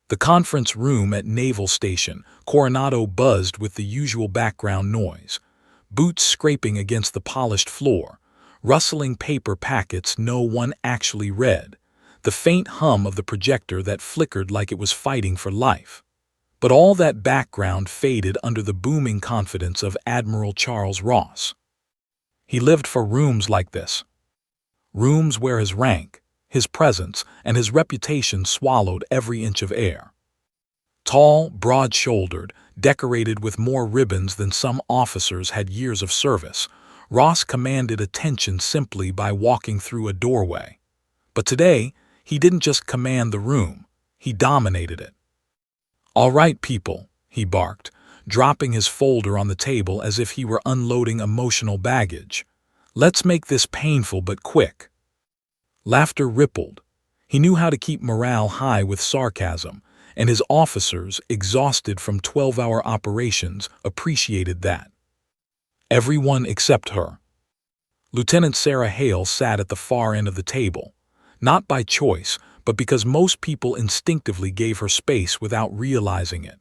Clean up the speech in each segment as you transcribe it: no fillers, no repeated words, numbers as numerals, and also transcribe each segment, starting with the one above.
The conference room at Naval Station, Coronado buzzed with the usual background noise. Boots scraping against the polished floor, rustling paper packets no one actually read, the faint hum of the projector that flickered like it was fighting for life. But all that background faded under the booming confidence of Admiral Charles Ross. He lived for rooms like this. Rooms where his rank, his presence, and his reputation swallowed every inch of air. Tall, broad-shouldered, decorated with more ribbons than some officers had years of service, Ross commanded attention simply by walking through a doorway. But today, he didn't just command the room, he dominated it. "All right, people," he barked, dropping his folder on the table as if he were unloading emotional baggage. "Let's make this painful but quick." Laughter rippled. He knew how to keep morale high with sarcasm, and his officers, exhausted from 12-hour operations, appreciated that. Everyone except her. Lieutenant Sarah Hale sat at the far end of the table, not by choice, but because most people instinctively gave her space without realizing it.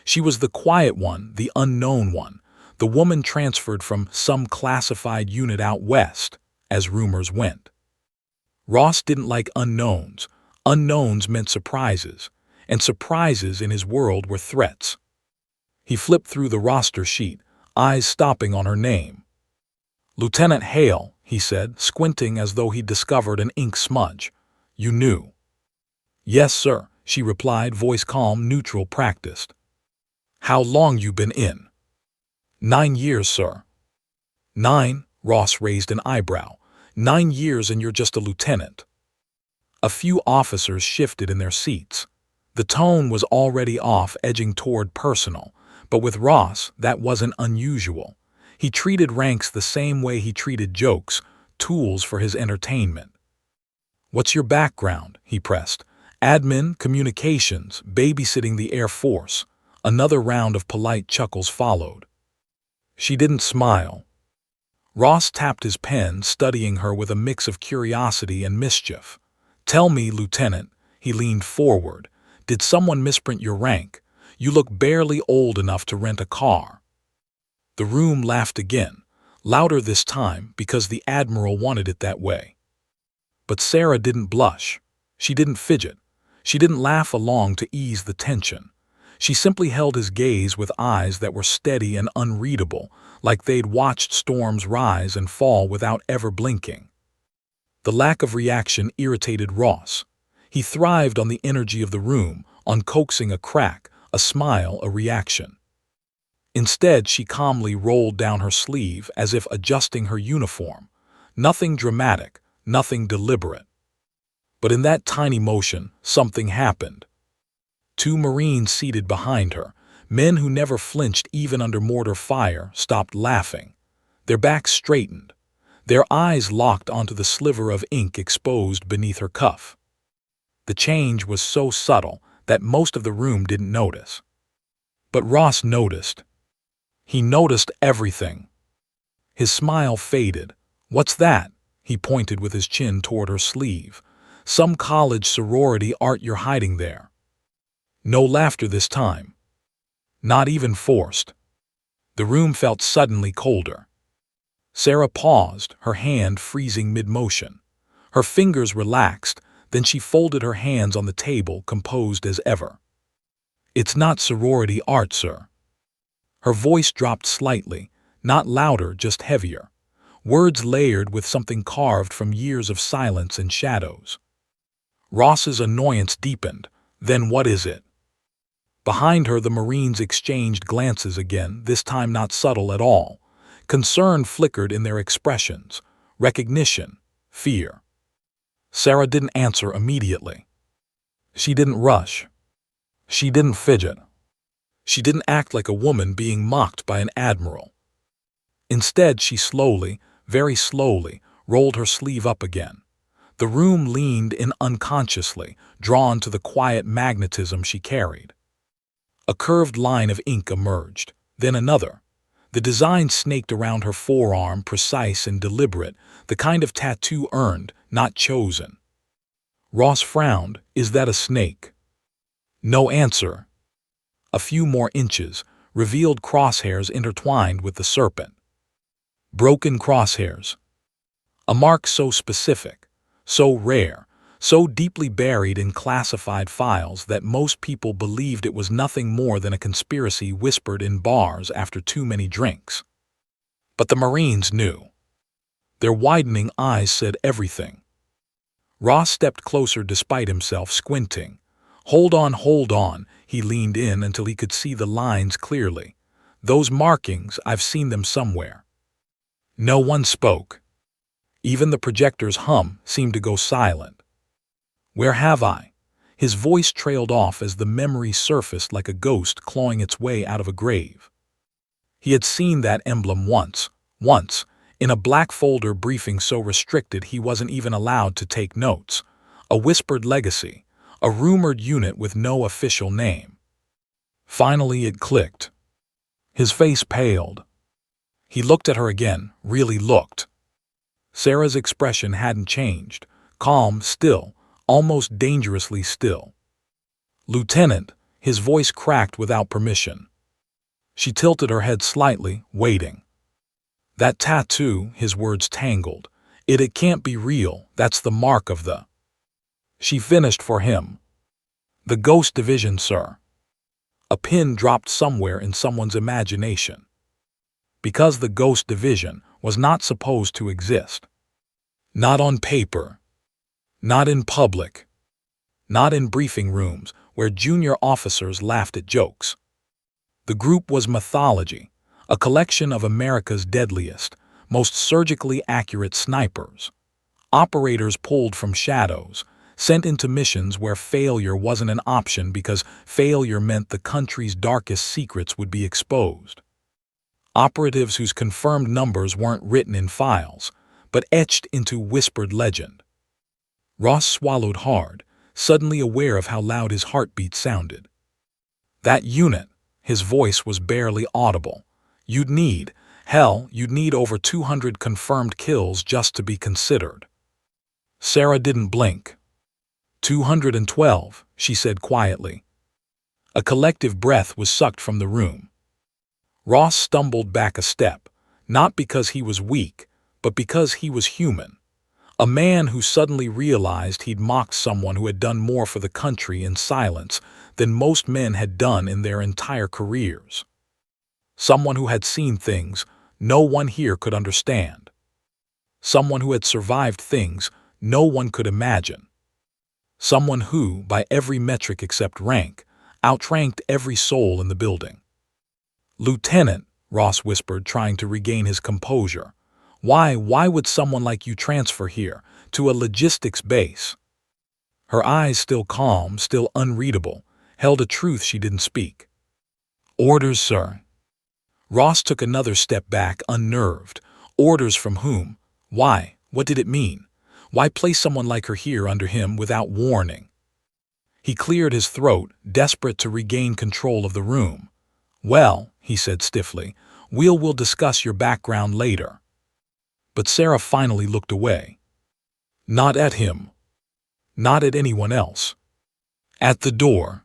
She was the quiet one, the unknown one, the woman transferred from some classified unit out west, as rumors went. Ross didn't like unknowns. Unknowns meant surprises, and surprises in his world were threats. He flipped through the roster sheet, eyes stopping on her name. "Lieutenant Hale," he said, squinting as though he'd discovered an ink smudge. "You knew." "Yes, sir," she replied, voice calm, neutral, practiced. "How long you been in?" 9 years, sir." 9? Ross raised an eyebrow. 9 years and you're just a lieutenant. A few officers shifted in their seats. The tone was already off, edging toward personal, but with Ross, that wasn't unusual. He treated ranks the same way he treated jokes, tools for his entertainment. "What's your background?" he pressed. "Admin, communications, babysitting the Air Force." Another round of polite chuckles followed. She didn't smile. Ross tapped his pen, studying her with a mix of curiosity and mischief. "Tell me, Lieutenant," he leaned forward, "did someone misprint your rank? You look barely old enough to rent a car." The room laughed again, louder this time because the Admiral wanted it that way. But Sarah didn't blush. She didn't fidget. She didn't laugh along to ease the tension. She simply held his gaze with eyes that were steady and unreadable, like they'd watched storms rise and fall without ever blinking. The lack of reaction irritated Ross. He thrived on the energy of the room, on coaxing a crack, a smile, a reaction. Instead, she calmly rolled down her sleeve as if adjusting her uniform. Nothing dramatic, nothing deliberate. But in that tiny motion, something happened. 2 Marines seated behind her, men who never flinched even under mortar fire, stopped laughing. Their backs straightened. Their eyes locked onto the sliver of ink exposed beneath her cuff. The change was so subtle that most of the room didn't notice. But Ross noticed. He noticed everything. His smile faded. "What's that?" He pointed with his chin toward her sleeve. "Some college sorority art you're hiding there." No laughter this time. Not even forced. The room felt suddenly colder. Sarah paused, her hand freezing mid-motion. Her fingers relaxed, then she folded her hands on the table, composed as ever. "It's not sorority art, sir." Her voice dropped slightly, not louder, just heavier. Words layered with something carved from years of silence and shadows. Ross's annoyance deepened. "Then what is it?" Behind her, the Marines exchanged glances again, this time not subtle at all. Concern flickered in their expressions. Recognition. Fear. Sarah didn't answer immediately. She didn't rush. She didn't fidget. She didn't act like a woman being mocked by an admiral. Instead, she slowly, very slowly, rolled her sleeve up again. The room leaned in unconsciously, drawn to the quiet magnetism she carried. A curved line of ink emerged, then another. The design snaked around her forearm, precise and deliberate, the kind of tattoo earned, not chosen. Ross frowned. "Is that a snake?" No answer. A few more inches revealed crosshairs intertwined with the serpent. Broken crosshairs. A mark so specific, so rare, so deeply buried in classified files that most people believed it was nothing more than a conspiracy whispered in bars after too many drinks. But the Marines knew. Their widening eyes said everything. Ross stepped closer despite himself squinting. Hold on, he leaned in until he could see the lines clearly. Those markings, I've seen them somewhere. No one spoke. Even the projector's hum seemed to go silent. Where have I? His voice trailed off as the memory surfaced like a ghost clawing its way out of a grave. He had seen that emblem once, in a black folder briefing so restricted he wasn't even allowed to take notes. A whispered legacy, a rumored unit with no official name. Finally it clicked. His face paled. He looked at her again, really looked. Sarah's expression hadn't changed, calm, still, almost dangerously still. "Lieutenant," his voice cracked without permission. She tilted her head slightly, waiting. "That tattoo," his words tangled. It can't be real, that's the mark of the..." She finished for him. "The Ghost Division, sir." A pin dropped somewhere in someone's imagination. Because the Ghost Division was not supposed to exist. Not on paper. Not in public. Not in briefing rooms where junior officers laughed at jokes. The group was mythology, a collection of America's deadliest, most surgically accurate snipers. Operators pulled from shadows, sent into missions where failure wasn't an option because failure meant the country's darkest secrets would be exposed. Operatives whose confirmed numbers weren't written in files, but etched into whispered legend. Ross swallowed hard, suddenly aware of how loud his heartbeat sounded. That unit, his voice was barely audible. You'd need over 200 confirmed kills just to be considered. Sarah didn't blink. 212, she said quietly. A collective breath was sucked from the room. Ross stumbled back a step, not because he was weak, but because he was human. A man who suddenly realized he'd mocked someone who had done more for the country in silence than most men had done in their entire careers. Someone who had seen things no one here could understand. Someone who had survived things no one could imagine. Someone who, by every metric except rank, outranked every soul in the building. "Lieutenant," Ross whispered, trying to regain his composure. Why would someone like you transfer here, to a logistics base?" Her eyes, still calm, still unreadable, held a truth she didn't speak. "Orders, sir." Ross took another step back, unnerved. Orders from whom? Why? What did it mean? Why place someone like her here under him without warning? He cleared his throat, desperate to regain control of the room. "Well," he said stiffly, we'll discuss your background later." But Sarah finally looked away. Not at him. Not at anyone else. At the door.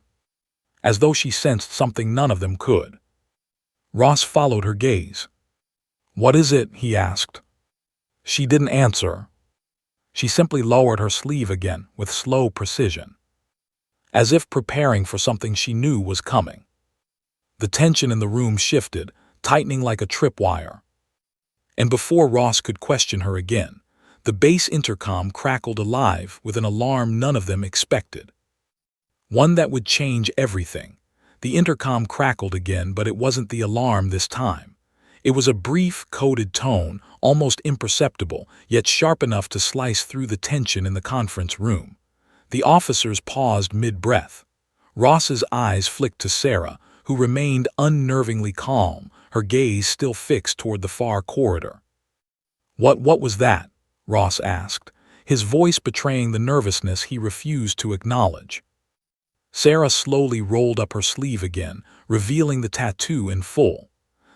As though she sensed something none of them could. Ross followed her gaze. "What is it?" he asked. She didn't answer. She simply lowered her sleeve again with slow precision, as if preparing for something she knew was coming. The tension in the room shifted, tightening like a tripwire. And before Ross could question her again, the base intercom crackled alive with an alarm none of them expected. One that would change everything. The intercom crackled again, but it wasn't the alarm this time. It was a brief, coded tone, almost imperceptible, yet sharp enough to slice through the tension in the conference room. The officers paused mid-breath. Ross's eyes flicked to Sarah, who remained unnervingly calm, her gaze still fixed toward the far corridor. What was that?" Ross asked, his voice betraying the nervousness he refused to acknowledge. Sarah slowly rolled up her sleeve again, revealing the tattoo in full.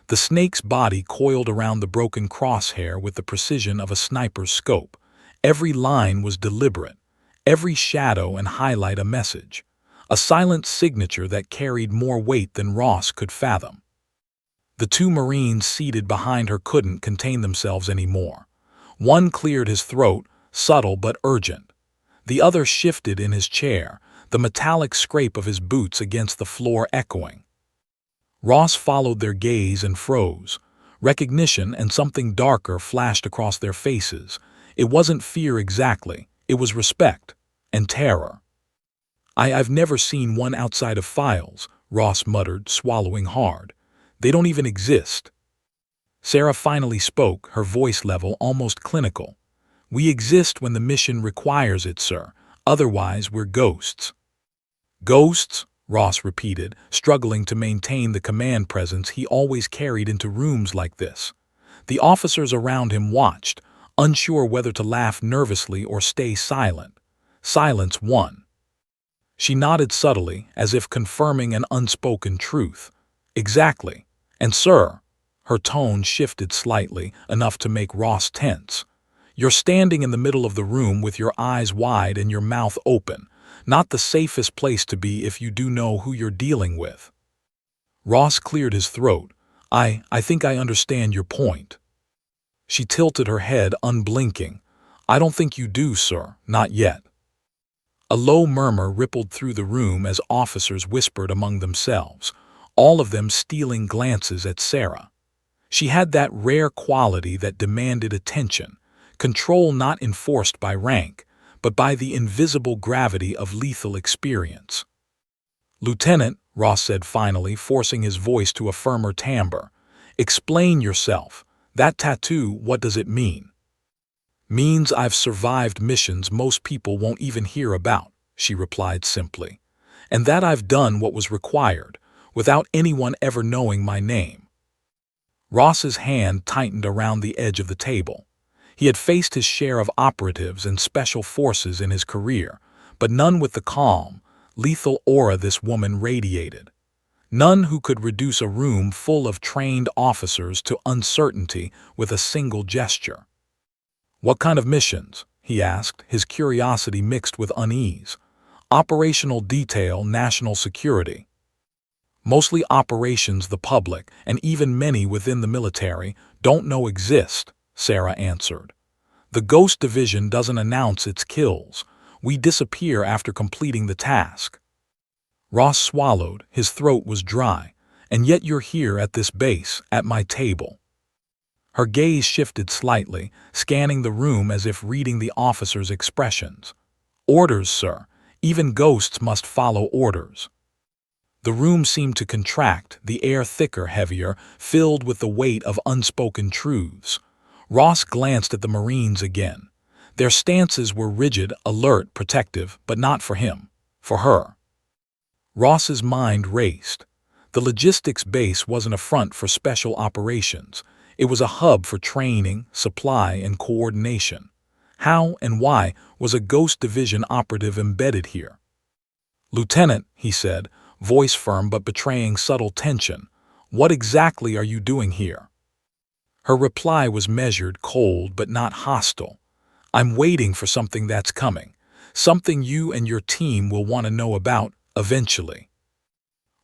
The snake's body coiled around the broken crosshair with the precision of a sniper's scope. Every line was deliberate, every shadow and highlight a message. a silent signature that carried more weight than Ross could fathom. The two Marines seated behind her couldn't contain themselves anymore. One cleared his throat, subtle but urgent. The other shifted in his chair, the metallic scrape of his boots against the floor echoing. Ross followed their gaze and froze. Recognition and something darker flashed across their faces. It wasn't fear exactly, it was respect and terror. I've never seen one outside of files, Ross muttered, swallowing hard. They don't even exist. Sarah finally spoke, her voice level almost clinical. We exist when the mission requires it, sir. Otherwise, we're ghosts. Ghosts? Ross repeated, struggling to maintain the command presence he always carried into rooms like this. The officers around him watched, unsure whether to laugh nervously or stay silent. Silence won. She nodded subtly, as if confirming an unspoken truth. Exactly. And sir, her tone shifted slightly, enough to make Ross tense. You're standing in the middle of the room with your eyes wide and your mouth open. Not the safest place to be if you do know who you're dealing with. Ross cleared his throat. I think I understand your point. She tilted her head, unblinking. I don't think you do, sir, not yet. A low murmur rippled through the room as officers whispered among themselves, all of them stealing glances at Sarah. She had that rare quality that demanded attention, control not enforced by rank, but by the invisible gravity of lethal experience. Lieutenant, Ross said finally, forcing his voice to a firmer timbre, explain yourself. That tattoo, what does it mean? Means I've survived missions most people won't even hear about, she replied simply, and that I've done what was required, without anyone ever knowing my name. Ross's hand tightened around the edge of the table. He had faced his share of operatives and special forces in his career, but none with the calm, lethal aura this woman radiated. None who could reduce a room full of trained officers to uncertainty with a single gesture. What kind of missions? He asked, his curiosity mixed with unease. Operational detail, national security. Mostly operations the public, and even many within the military, don't know exist, Sarah answered. The Ghost Division doesn't announce its kills. We disappear after completing the task. Ross swallowed, his throat was dry. And yet you're here at this base, at my table. Her gaze shifted slightly, scanning the room as if reading the officer's expressions. Orders, sir. Even ghosts must follow orders. The room seemed to contract, the air thicker, heavier, filled with the weight of unspoken truths. Ross glanced at the Marines again. Their stances were rigid, alert, protective, but not for him, for her. Ross's mind raced. The logistics base wasn't a front for special operations. It was a hub for training, supply, and coordination. How and why was a Ghost Division operative embedded here? Lieutenant, he said, voice firm but betraying subtle tension, what exactly are you doing here? Her reply was measured, cold, but not hostile. I'm waiting for something that's coming. Something you and your team will want to know about, eventually.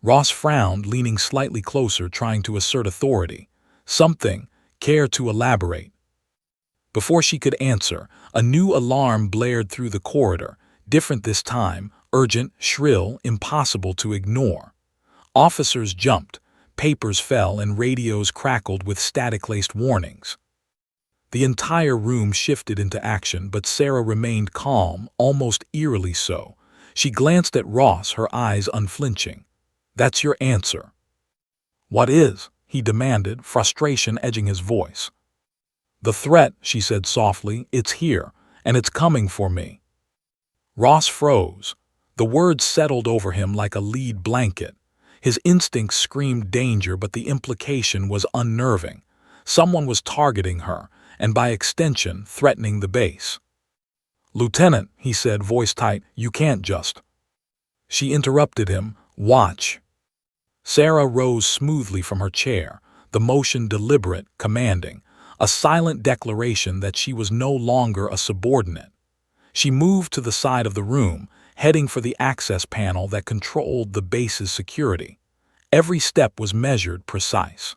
Ross frowned, leaning slightly closer, trying to assert authority. Something, care to elaborate? Before she could answer, a new alarm blared through the corridor, different this time, urgent, shrill, impossible to ignore. Officers jumped. Papers fell and radios crackled with static-laced warnings. The entire room shifted into action, but Sarah remained calm, almost eerily so. She glanced at Ross, her eyes unflinching. That's your answer. What is? He demanded, frustration edging his voice. The threat, she said softly, it's here, and it's coming for me. Ross froze. The words settled over him like a lead blanket. His instincts screamed danger, but the implication was unnerving. Someone was targeting her, and by extension, threatening the base. Lieutenant, he said, voice tight, you can't just. She interrupted him. Watch. Sarah rose smoothly from her chair, the motion deliberate, commanding, a silent declaration that she was no longer a subordinate. She moved to the side of the room, heading for the access panel that controlled the base's security. Every step was measured precise.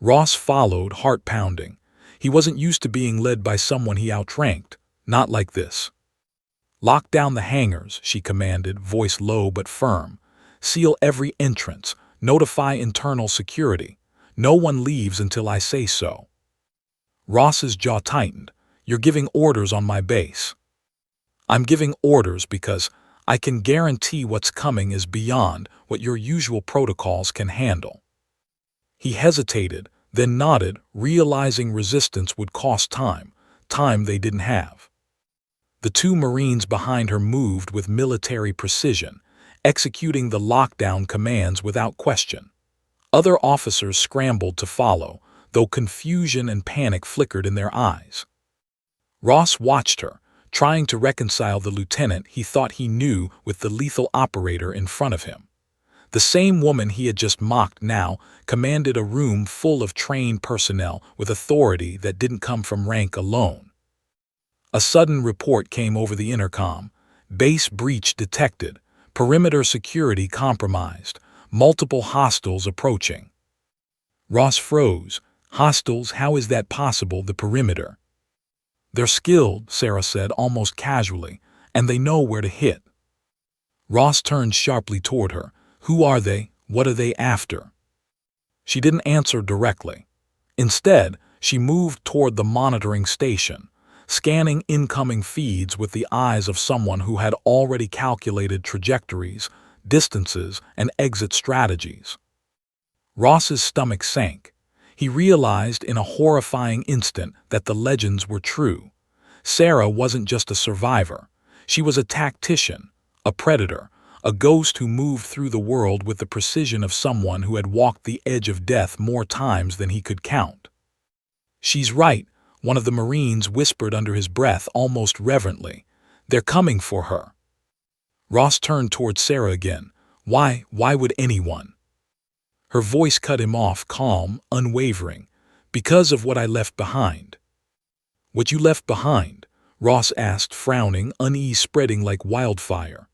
Ross followed, heart pounding. He wasn't used to being led by someone he outranked. Not like this. "Lock down the hangars," she commanded, voice low but firm. "Seal every entrance. Notify internal security. No one leaves until I say so." Ross's jaw tightened. "You're giving orders on my base." "I'm giving orders because I can guarantee what's coming is beyond what your usual protocols can handle." He hesitated, then nodded, realizing resistance would cost time they didn't have. The two Marines behind her moved with military precision, executing the lockdown commands without question. Other officers scrambled to follow, though confusion and panic flickered in their eyes. Ross watched her, trying to reconcile the lieutenant he thought he knew with the lethal operator in front of him. The same woman he had just mocked now commanded a room full of trained personnel with authority that didn't come from rank alone. A sudden report came over the intercom. "Base breach detected. Perimeter security compromised. Multiple hostiles approaching." Ross froze. "Hostiles? How is that possible, the perimeter?" "They're skilled," Sarah said almost casually, "and they know where to hit." Ross turned sharply toward her. "Who are they? What are they after?" She didn't answer directly. Instead, she moved toward the monitoring station, scanning incoming feeds with the eyes of someone who had already calculated trajectories, distances, and exit strategies. Ross's stomach sank. He realized in a horrifying instant that the legends were true. Sarah wasn't just a survivor. She was a tactician, a predator, a ghost who moved through the world with the precision of someone who had walked the edge of death more times than he could count. "She's right," one of the Marines whispered under his breath almost reverently. "They're coming for her." Ross turned toward Sarah again. Why would anyone?" Her voice cut him off, calm, unwavering. "Because of what I left behind." "What you left behind?" Ross asked, frowning, unease spreading like wildfire.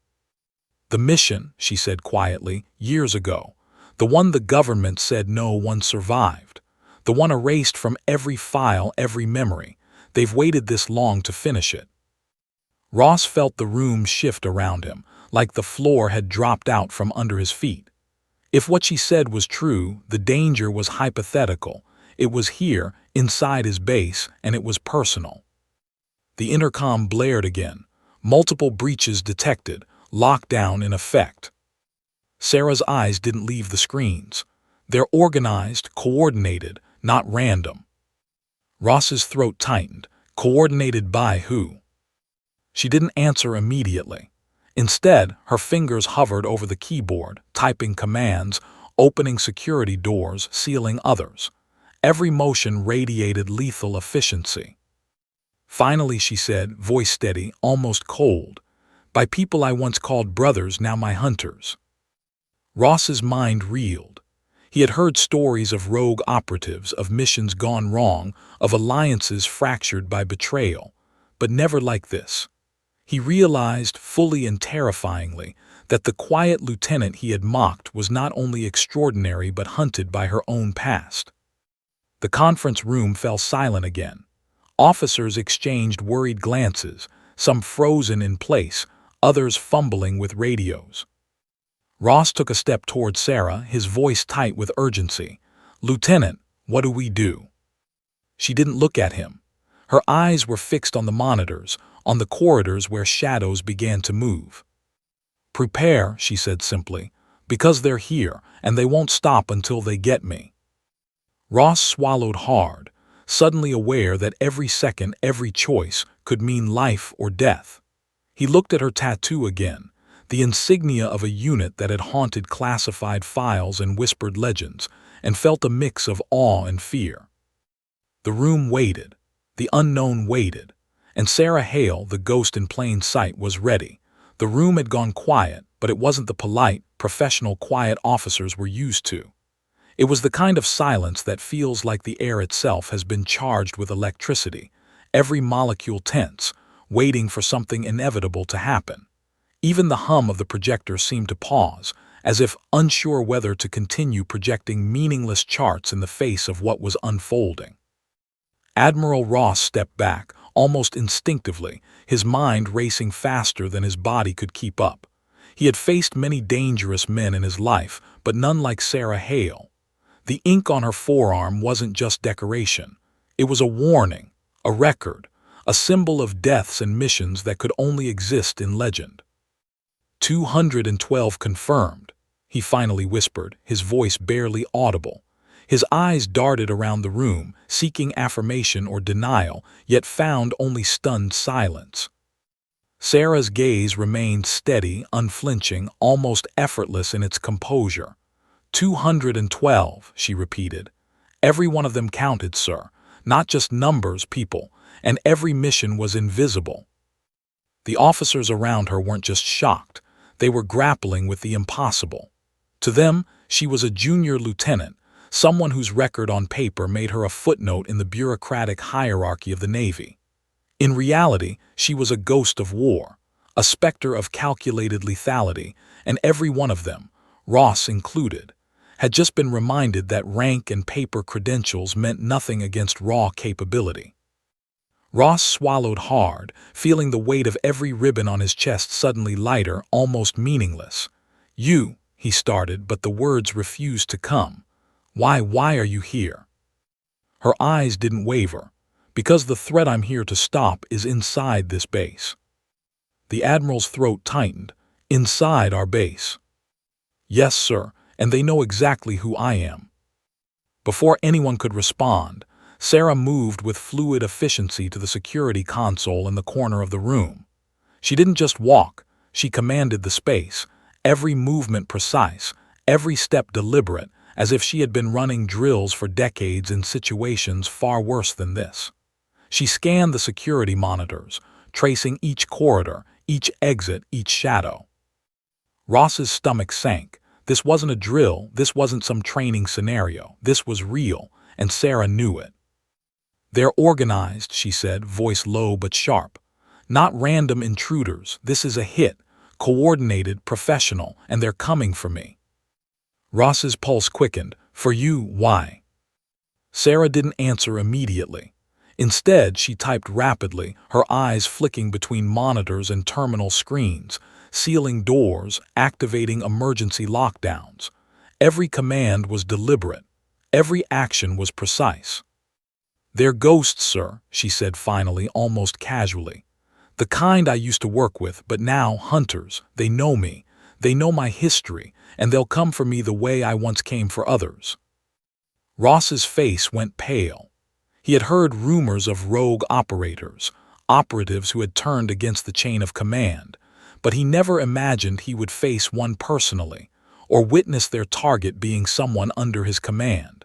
"The mission," she said quietly, "years ago. The one the government said no one survived. The one erased from every file, every memory. They've waited this long to finish it." Ross felt the room shift around him, like the floor had dropped out from under his feet. If what she said was true, the danger was hypothetical. It was here, inside his base, and it was personal. The intercom blared again. "Multiple breaches detected. Lockdown in effect." Sarah's eyes didn't leave the screens. "They're organized, coordinated, not random." Ross's throat tightened. "Coordinated by who?" She didn't answer immediately. Instead, her fingers hovered over the keyboard, typing commands, opening security doors, sealing others. Every motion radiated lethal efficiency. Finally, she said, voice steady, almost cold, "By people I once called brothers, now my hunters." Ross's mind reeled. He had heard stories of rogue operatives, of missions gone wrong, of alliances fractured by betrayal, but never like this. He realized, fully and terrifyingly, that the quiet lieutenant he had mocked was not only extraordinary but hunted by her own past. The conference room fell silent again. Officers exchanged worried glances, some frozen in place, others fumbling with radios. Ross took a step toward Sarah, his voice tight with urgency. "Lieutenant, what do we do?" She didn't look at him. Her eyes were fixed on the monitors, on the corridors where shadows began to move. "Prepare," she said simply, "because they're here, and they won't stop until they get me." Ross swallowed hard, suddenly aware that every second, every choice could mean life or death. He looked at her tattoo again, the insignia of a unit that had haunted classified files and whispered legends, and felt a mix of awe and fear. The room waited. The unknown waited. And Sarah Hale, the ghost in plain sight, was ready. The room had gone quiet, but it wasn't the polite, professional quiet officers were used to. It was the kind of silence that feels like the air itself has been charged with electricity, every molecule tense, waiting for something inevitable to happen. Even the hum of the projector seemed to pause, as if unsure whether to continue projecting meaningless charts in the face of what was unfolding. Admiral Ross stepped back, almost instinctively, his mind racing faster than his body could keep up. He had faced many dangerous men in his life, but none like Sarah Hale. The ink on her forearm wasn't just decoration. It was a warning, a record, a symbol of deaths and missions that could only exist in legend. 212 confirmed, he finally whispered, his voice barely audible. His eyes darted around the room, seeking affirmation or denial, yet found only stunned silence. Sarah's gaze remained steady, unflinching, almost effortless in its composure. 212, she repeated. Every one of them counted, sir. Not just numbers, people, and every mission was invisible. The officers around her weren't just shocked. They were grappling with the impossible. To them, she was a junior lieutenant, someone whose record on paper made her a footnote in the bureaucratic hierarchy of the Navy. In reality, she was a ghost of war, a specter of calculated lethality, and every one of them, Ross included, had just been reminded that rank and paper credentials meant nothing against raw capability. Ross swallowed hard, feeling the weight of every ribbon on his chest suddenly lighter, almost meaningless. "You," he started, but the words refused to come. Why are you here?" Her eyes didn't waver. "Because the threat I'm here to stop is inside this base." The Admiral's throat tightened. "Inside our base?" "Yes, sir, and they know exactly who I am." Before anyone could respond, Sarah moved with fluid efficiency to the security console in the corner of the room. She didn't just walk, she commanded the space, every movement precise, every step deliberate, as if she had been running drills for decades in situations far worse than this. She scanned the security monitors, tracing each corridor, each exit, each shadow. Ross's stomach sank. This wasn't a drill, this wasn't some training scenario, this was real, and Sarah knew it. "They're organized," she said, voice low but sharp. "Not random intruders, this is a hit, coordinated, professional, and they're coming for me." Ross's pulse quickened. "For you, why?" Sarah didn't answer immediately. Instead, she typed rapidly, her eyes flicking between monitors and terminal screens, sealing doors, activating emergency lockdowns. Every command was deliberate. Every action was precise. "They're ghosts, sir," she said finally, almost casually. "The kind I used to work with, but now hunters. They know me. They know my history, and they'll come for me the way I once came for others." Ross's face went pale. He had heard rumors of rogue operators, operatives who had turned against the chain of command, but he never imagined he would face one personally, or witness their target being someone under his command.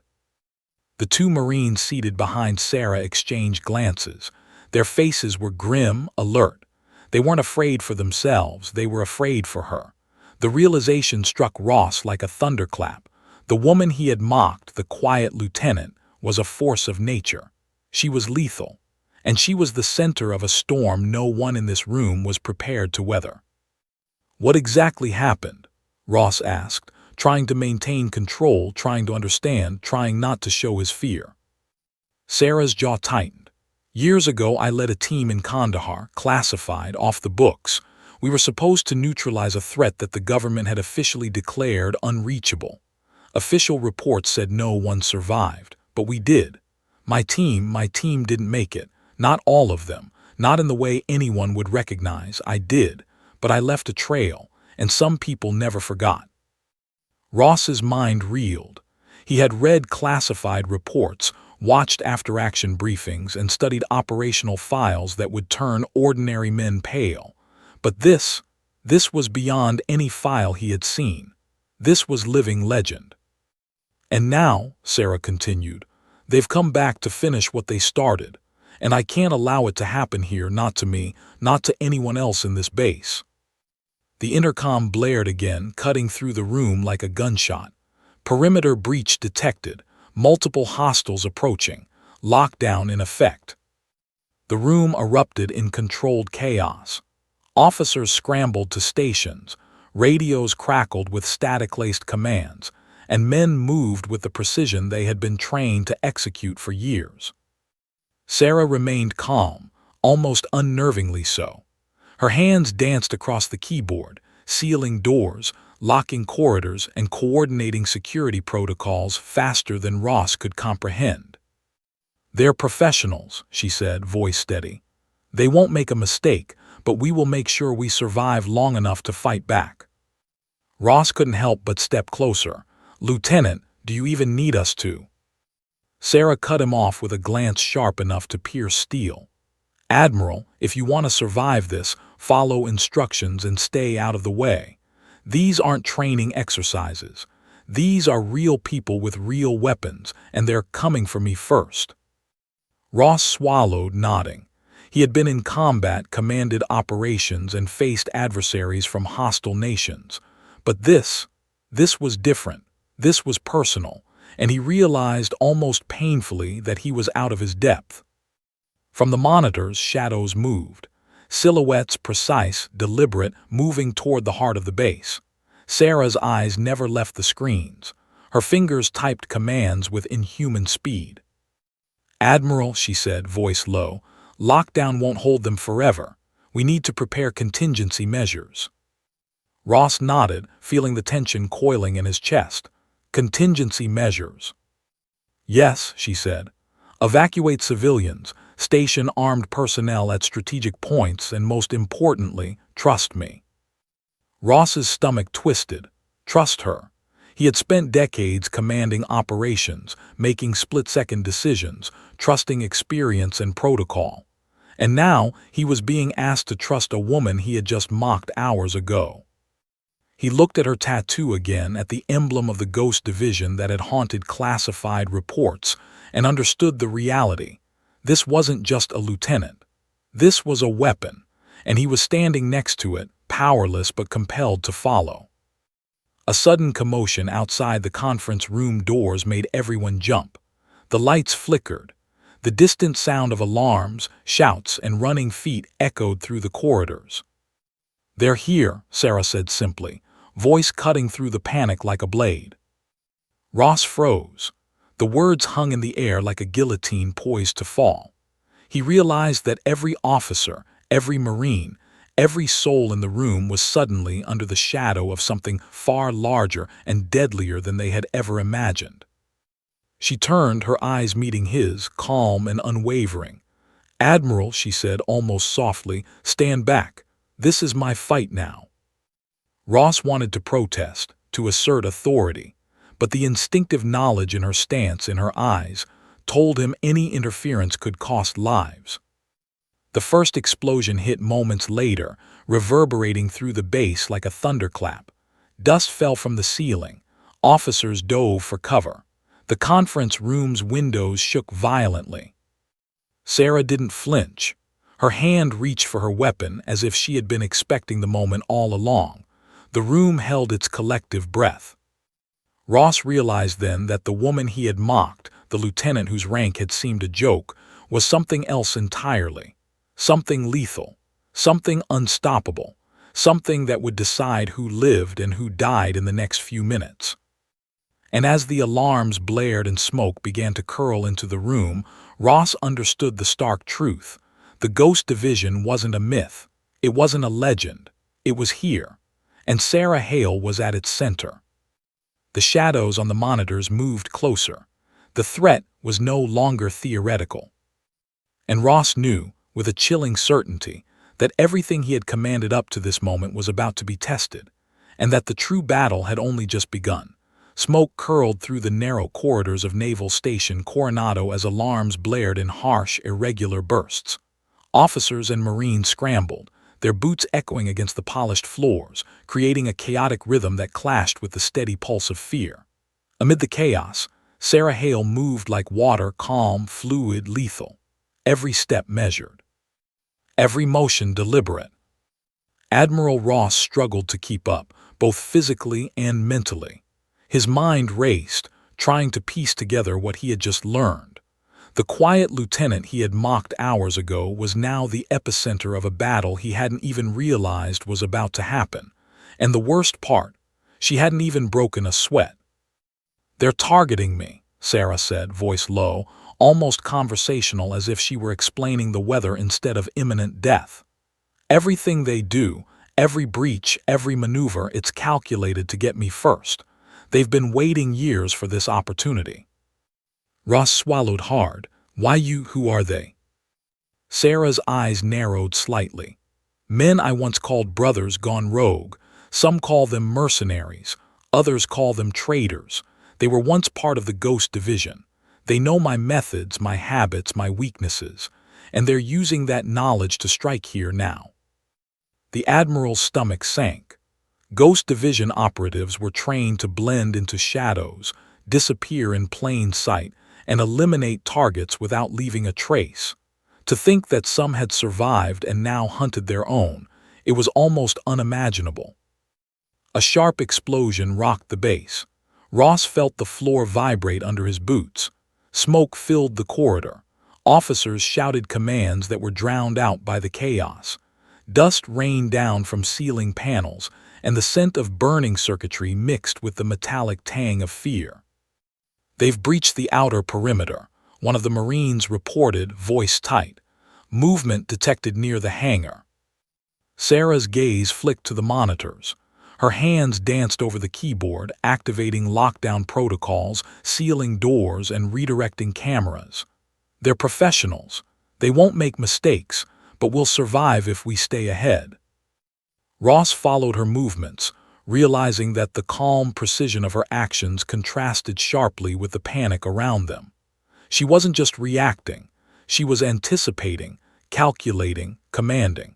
The two Marines seated behind Sarah exchanged glances. Their faces were grim, alert. They weren't afraid for themselves, they were afraid for her. The realization struck Ross like a thunderclap. The woman he had mocked, the quiet lieutenant, was a force of nature. She was lethal, and she was the center of a storm no one in this room was prepared to weather. "What exactly happened?" Ross asked, trying to maintain control, trying to understand, trying not to show his fear. Sarah's jaw tightened. "Years ago, I led a team in Kandahar, classified, off the books. We were supposed to neutralize a threat that the government had officially declared unreachable. Official reports said no one survived, but we did. My team didn't make it. Not all of them, not in the way anyone would recognize. I did, but I left a trail, and some people never forgot." Ross's mind reeled. He had read classified reports, watched after-action briefings, and studied operational files that would turn ordinary men pale. But this was beyond any file he had seen. This was living legend. "And now," Sarah continued, "they've come back to finish what they started, and I can't allow it to happen here, not to me, not to anyone else in this base." The intercom blared again, cutting through the room like a gunshot. Perimeter breach detected, multiple hostiles approaching, lockdown in effect. The room erupted in controlled chaos. Officers scrambled to stations, radios crackled with static-laced commands, and men moved with the precision they had been trained to execute for years. Sarah remained calm, almost unnervingly so. Her hands danced across the keyboard, sealing doors, locking corridors, and coordinating security protocols faster than Ross could comprehend. "They're professionals," she said, voice steady. "They won't make a mistake, but we will make sure we survive long enough to fight back." Ross couldn't help but step closer. "Lieutenant, do you even need us to?" Sarah cut him off with a glance sharp enough to pierce steel. "Admiral, if you want to survive this, follow instructions and stay out of the way. These aren't training exercises. These are real people with real weapons, and they're coming for me first." Ross swallowed, nodding. He had been in combat, commanded operations, and faced adversaries from hostile nations. But this was different. This was personal, and he realized almost painfully that he was out of his depth. From the monitors, shadows moved. Silhouettes, precise, deliberate, moving toward the heart of the base. Sarah's eyes never left the screens. Her fingers typed commands with inhuman speed. "Admiral," she said, voice low, "lockdown won't hold them forever. We need to prepare contingency measures." Ross nodded, feeling the tension coiling in his chest. "Contingency measures." "Yes," she said. "Evacuate civilians, station armed personnel at strategic points, and most importantly, trust me." Ross's stomach twisted. Trust her. He had spent decades commanding operations, making split-second decisions, trusting experience and protocol. And now he was being asked to trust a woman he had just mocked hours ago. He looked at her tattoo again, at the emblem of the Ghost Division that had haunted classified reports, and understood the reality. This wasn't just a lieutenant. This was a weapon, and he was standing next to it, powerless but compelled to follow. A sudden commotion outside the conference room doors made everyone jump. The lights flickered. The distant sound of alarms, shouts, and running feet echoed through the corridors. "They're here," Sarah said simply, voice cutting through the panic like a blade. Ross froze. The words hung in the air like a guillotine poised to fall. He realized that every officer, every Marine, every soul in the room was suddenly under the shadow of something far larger and deadlier than they had ever imagined. She turned, her eyes meeting his, calm and unwavering. "Admiral," she said almost softly, "stand back. This is my fight now." Ross wanted to protest, to assert authority, but the instinctive knowledge in her stance, in her eyes, told him any interference could cost lives. The first explosion hit moments later, reverberating through the base like a thunderclap. Dust fell from the ceiling. Officers dove for cover. The conference room's windows shook violently. Sarah didn't flinch. Her hand reached for her weapon as if she had been expecting the moment all along. The room held its collective breath. Ross realized then that the woman he had mocked, the lieutenant whose rank had seemed a joke, was something else entirely. Something lethal, something unstoppable, something that would decide who lived and who died in the next few minutes. And as the alarms blared and smoke began to curl into the room, Ross understood the stark truth. The Ghost Division wasn't a myth. It wasn't a legend. It was here. And Sarah Hale was at its center. The shadows on the monitors moved closer. The threat was no longer theoretical. And Ross knew, with a chilling certainty, that everything he had commanded up to this moment was about to be tested, and that the true battle had only just begun. Smoke curled through the narrow corridors of Naval Station Coronado as alarms blared in harsh, irregular bursts. Officers and Marines scrambled, their boots echoing against the polished floors, creating a chaotic rhythm that clashed with the steady pulse of fear. Amid the chaos, Sarah Hale moved like water, calm, fluid, lethal. Every step measured. Every motion deliberate. Admiral Ross struggled to keep up, both physically and mentally. His mind raced, trying to piece together what he had just learned. The quiet lieutenant he had mocked hours ago was now the epicenter of a battle he hadn't even realized was about to happen. And the worst part, she hadn't even broken a sweat. "They're targeting me," Sarah said, voice low, almost conversational, as if she were explaining the weather instead of imminent death. "Everything they do, every breach, every maneuver, it's calculated to get me first. They've been waiting years for this opportunity." Ross swallowed hard. Who are they?" Sarah's eyes narrowed slightly. "Men I once called brothers gone rogue. Some call them mercenaries. Others call them traitors. They were once part of the Ghost Division. They know my methods, my habits, my weaknesses, and they're using that knowledge to strike here now." The Admiral's stomach sank. Ghost Division operatives were trained to blend into shadows, disappear in plain sight, and eliminate targets without leaving a trace. To think that some had survived and now hunted their own, it was almost unimaginable. A sharp explosion rocked the base. Ross felt the floor vibrate under his boots. Smoke filled the corridor. Officers shouted commands that were drowned out by the chaos. Dust rained down from ceiling panels, and the scent of burning circuitry mixed with the metallic tang of fear. "They've breached the outer perimeter," one of the Marines reported, voice tight. "Movement detected near the hangar." Sarah's gaze flicked to the monitors. Her hands danced over the keyboard, activating lockdown protocols, sealing doors, and redirecting cameras. "They're professionals. They won't make mistakes, but we'll survive if we stay ahead." Ross followed her movements, realizing that the calm precision of her actions contrasted sharply with the panic around them. She wasn't just reacting, she was anticipating, calculating, commanding.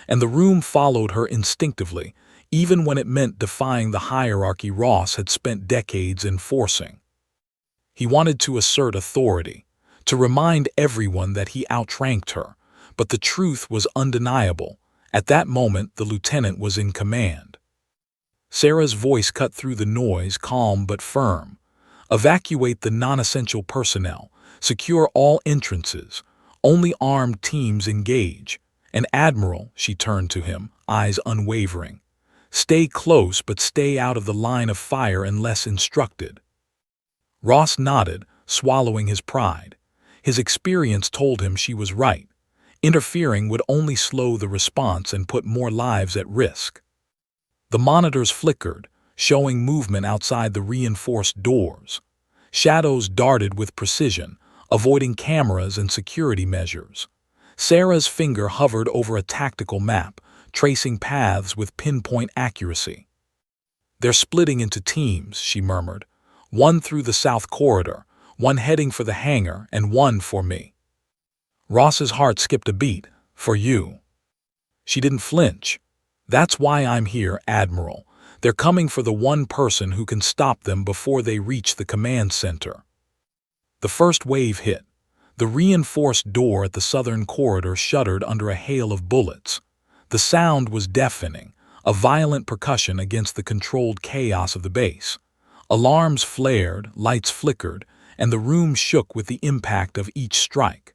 And the room followed her instinctively, even when it meant defying the hierarchy Ross had spent decades enforcing. He wanted to assert authority, to remind everyone that he outranked her, but the truth was undeniable. At that moment, the lieutenant was in command. Sarah's voice cut through the noise, calm but firm. "Evacuate the non-essential personnel. Secure all entrances. Only armed teams engage. And Admiral," she turned to him, eyes unwavering, "stay close but stay out of the line of fire unless instructed." Ross nodded, swallowing his pride. His experience told him she was right. Interfering would only slow the response and put more lives at risk. The monitors flickered, showing movement outside the reinforced doors. Shadows darted with precision, avoiding cameras and security measures. Sarah's finger hovered over a tactical map, tracing paths with pinpoint accuracy. "They're splitting into teams," she murmured. "One through the south corridor, one heading for the hangar, and one for me." Ross's heart skipped a beat. "For you." She didn't flinch. "That's why I'm here, Admiral. They're coming for the one person who can stop them before they reach the command center." The first wave hit. The reinforced door at the southern corridor shuddered under a hail of bullets. The sound was deafening, a violent percussion against the controlled chaos of the base. Alarms flared, lights flickered, and the room shook with the impact of each strike.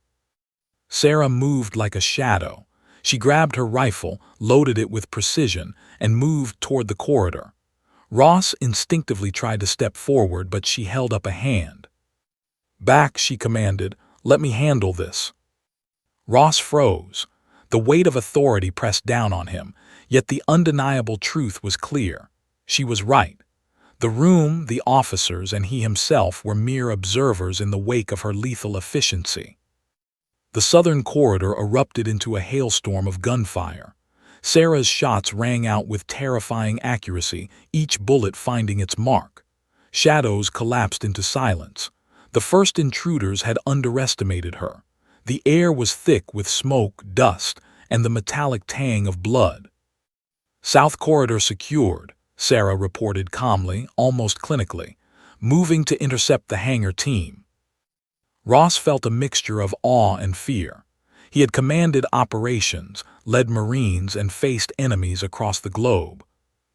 Sarah moved like a shadow. She grabbed her rifle, loaded it with precision, and moved toward the corridor. Ross instinctively tried to step forward, but she held up a hand. "Back," she commanded. "Let me handle this." Ross froze. The weight of authority pressed down on him, yet the undeniable truth was clear. She was right. The room, the officers, and he himself were mere observers in the wake of her lethal efficiency. The southern corridor erupted into a hailstorm of gunfire. Sarah's shots rang out with terrifying accuracy, each bullet finding its mark. Shadows collapsed into silence. The first intruders had underestimated her. The air was thick with smoke, dust, and the metallic tang of blood. "South corridor secured," Sarah reported calmly, almost clinically, "moving to intercept the hangar team." Ross felt a mixture of awe and fear. He had commanded operations, led Marines, and faced enemies across the globe.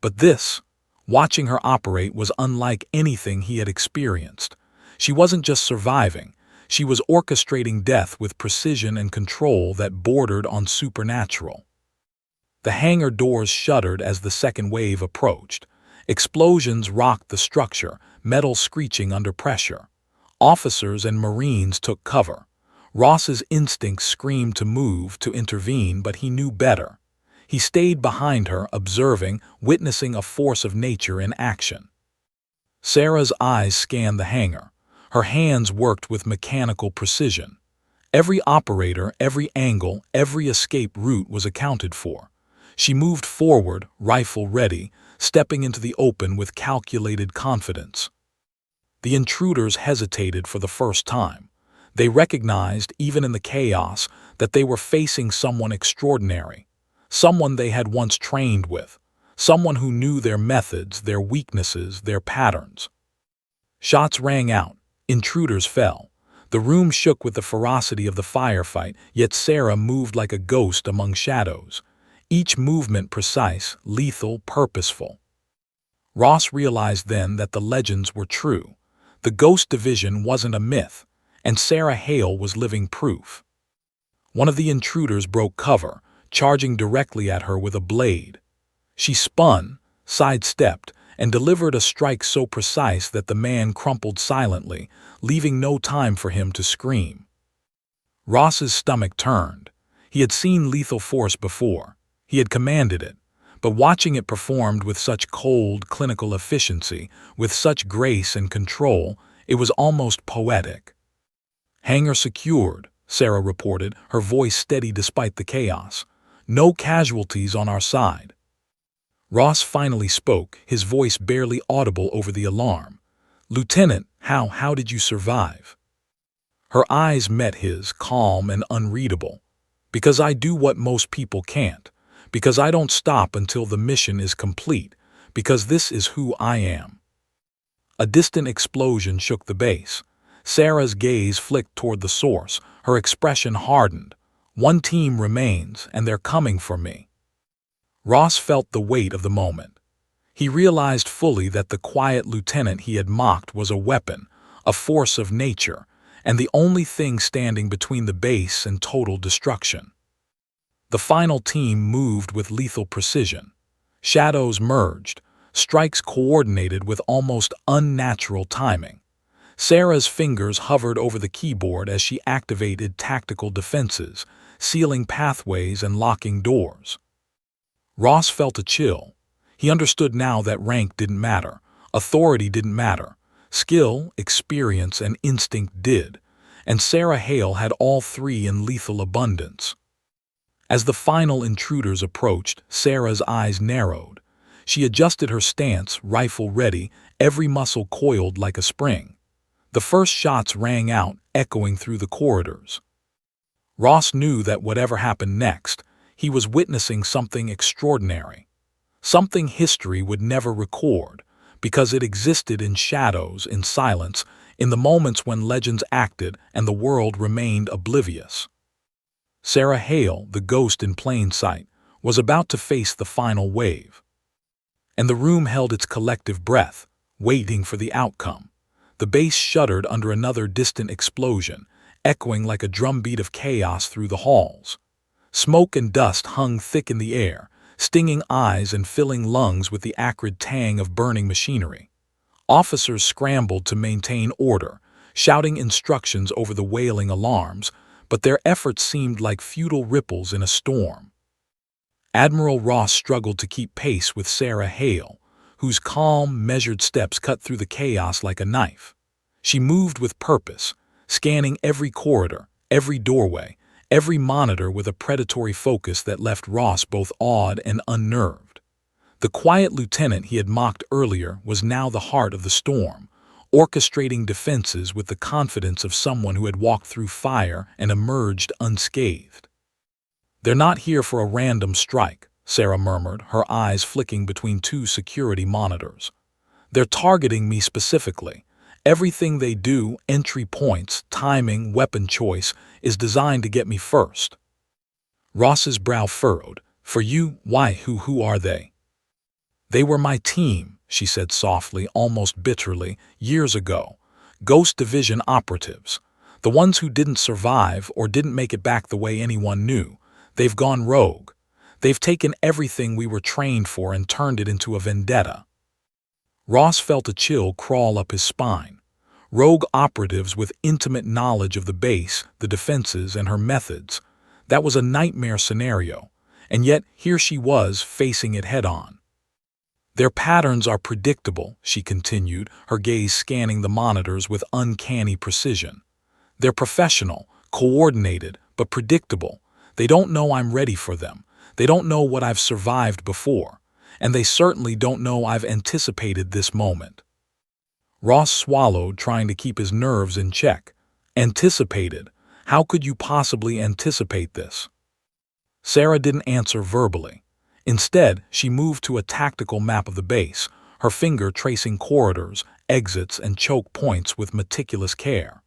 But this, watching her operate, was unlike anything he had experienced. She wasn't just surviving, She was orchestrating death with precision and control that bordered on supernatural. The hangar doors shuddered as the second wave approached. Explosions rocked the structure, metal screeching under pressure. Officers and Marines took cover. Ross's instincts screamed to move, to intervene, but he knew better. He stayed behind her, observing, witnessing a force of nature in action. Sarah's eyes scanned the hangar. Her hands worked with mechanical precision. Every operator, every angle, every escape route was accounted for. She moved forward, rifle ready, stepping into the open with calculated confidence. The intruders hesitated for the first time. They recognized, even in the chaos, that they were facing someone extraordinary, someone they had once trained with, someone who knew their methods, their weaknesses, their patterns. Shots rang out. Intruders fell. The room shook with the ferocity of the firefight, yet Sarah moved like a ghost among shadows. Each movement precise, lethal, purposeful. Ross realized then that the legends were true. The Ghost Division wasn't a myth, and Sarah Hale was living proof. One of the intruders broke cover, charging directly at her with a blade. She spun, sidestepped, and delivered a strike so precise that the man crumpled silently, leaving no time for him to scream. Ross's stomach turned. He had seen lethal force before. He had commanded it, but watching it performed with such cold, clinical efficiency, with such grace and control, it was almost poetic. "Hangar secured," Sarah reported, her voice steady despite the chaos. "No casualties on our side." Ross finally spoke, his voice barely audible over the alarm. "Lieutenant, how did you survive?" Her eyes met his, calm and unreadable. "Because I do what most people can't. Because I don't stop until the mission is complete. Because this is who I am." A distant explosion shook the base. Sarah's gaze flicked toward the source, her expression hardened. "One team remains, and they're coming for me." Ross felt the weight of the moment. He realized fully that the quiet lieutenant he had mocked was a weapon, a force of nature, and the only thing standing between the base and total destruction. The final team moved with lethal precision. Shadows merged, strikes coordinated with almost unnatural timing. Sarah's fingers hovered over the keyboard as she activated tactical defenses, sealing pathways and locking doors. Ross felt a chill. He understood now that rank didn't matter, authority didn't matter. Skill, experience, and instinct did, and Sarah Hale had all three in lethal abundance. As the final intruders approached, Sarah's eyes narrowed. She adjusted her stance, rifle ready, every muscle coiled like a spring. The first shots rang out, echoing through the corridors. Ross knew that whatever happened next, he was witnessing something extraordinary. Something history would never record, because it existed in shadows, in silence, in the moments when legends acted and the world remained oblivious. Sarah Hale, the ghost in plain sight, was about to face the final wave. And the room held its collective breath, waiting for the outcome. The base shuddered under another distant explosion, echoing like a drumbeat of chaos through the halls. Smoke and dust hung thick in the air, stinging eyes and filling lungs with the acrid tang of burning machinery. Officers scrambled to maintain order, shouting instructions over the wailing alarms, but their efforts seemed like futile ripples in a storm. Admiral Ross struggled to keep pace with Sarah Hale, whose calm, measured steps cut through the chaos like a knife. She moved with purpose, scanning every corridor, every doorway, every monitor with a predatory focus that left Ross both awed and unnerved. The quiet lieutenant he had mocked earlier was now the heart of the storm, orchestrating defenses with the confidence of someone who had walked through fire and emerged unscathed. "They're not here for a random strike," Sarah murmured, her eyes flicking between two security monitors. "They're targeting me specifically. Everything they do, entry points, timing, weapon choice, is designed to get me first." Ross's brow furrowed. "For you, why, who are they?" "They were my team," she said softly, almost bitterly, "years ago. Ghost Division operatives. The ones who didn't survive or didn't make it back the way anyone knew, they've gone rogue. They've taken everything we were trained for and turned it into a vendetta. Ross felt a chill crawl up his spine. Rogue operatives with intimate knowledge of the base, the defenses, and her methods. That was a nightmare scenario, and yet here she was facing it head-on. Their patterns are predictable, she continued, her gaze scanning the monitors with uncanny precision. They're professional, coordinated, but predictable. They don't know I'm ready for them. They don't know what I've survived before. And they certainly don't know I've anticipated this moment. Ross swallowed, trying to keep his nerves in check. Anticipated? How could you possibly anticipate this? Sarah didn't answer verbally. Instead, she moved to a tactical map of the base, her finger tracing corridors, exits, and choke points with meticulous care.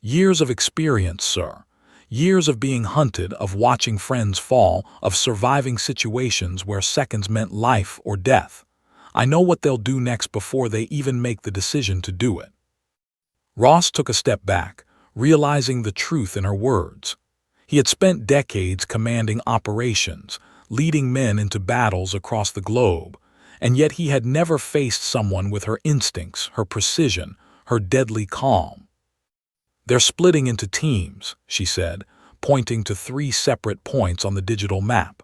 Years of experience, sir. Years of being hunted, of watching friends fall, of surviving situations where seconds meant life or death. I know what they'll do next before they even make the decision to do it. Ross took a step back, realizing the truth in her words. He had spent decades commanding operations, leading men into battles across the globe, and yet he had never faced someone with her instincts, her precision, her deadly calm. They're splitting into teams, she said, pointing to 3 separate points on the digital map.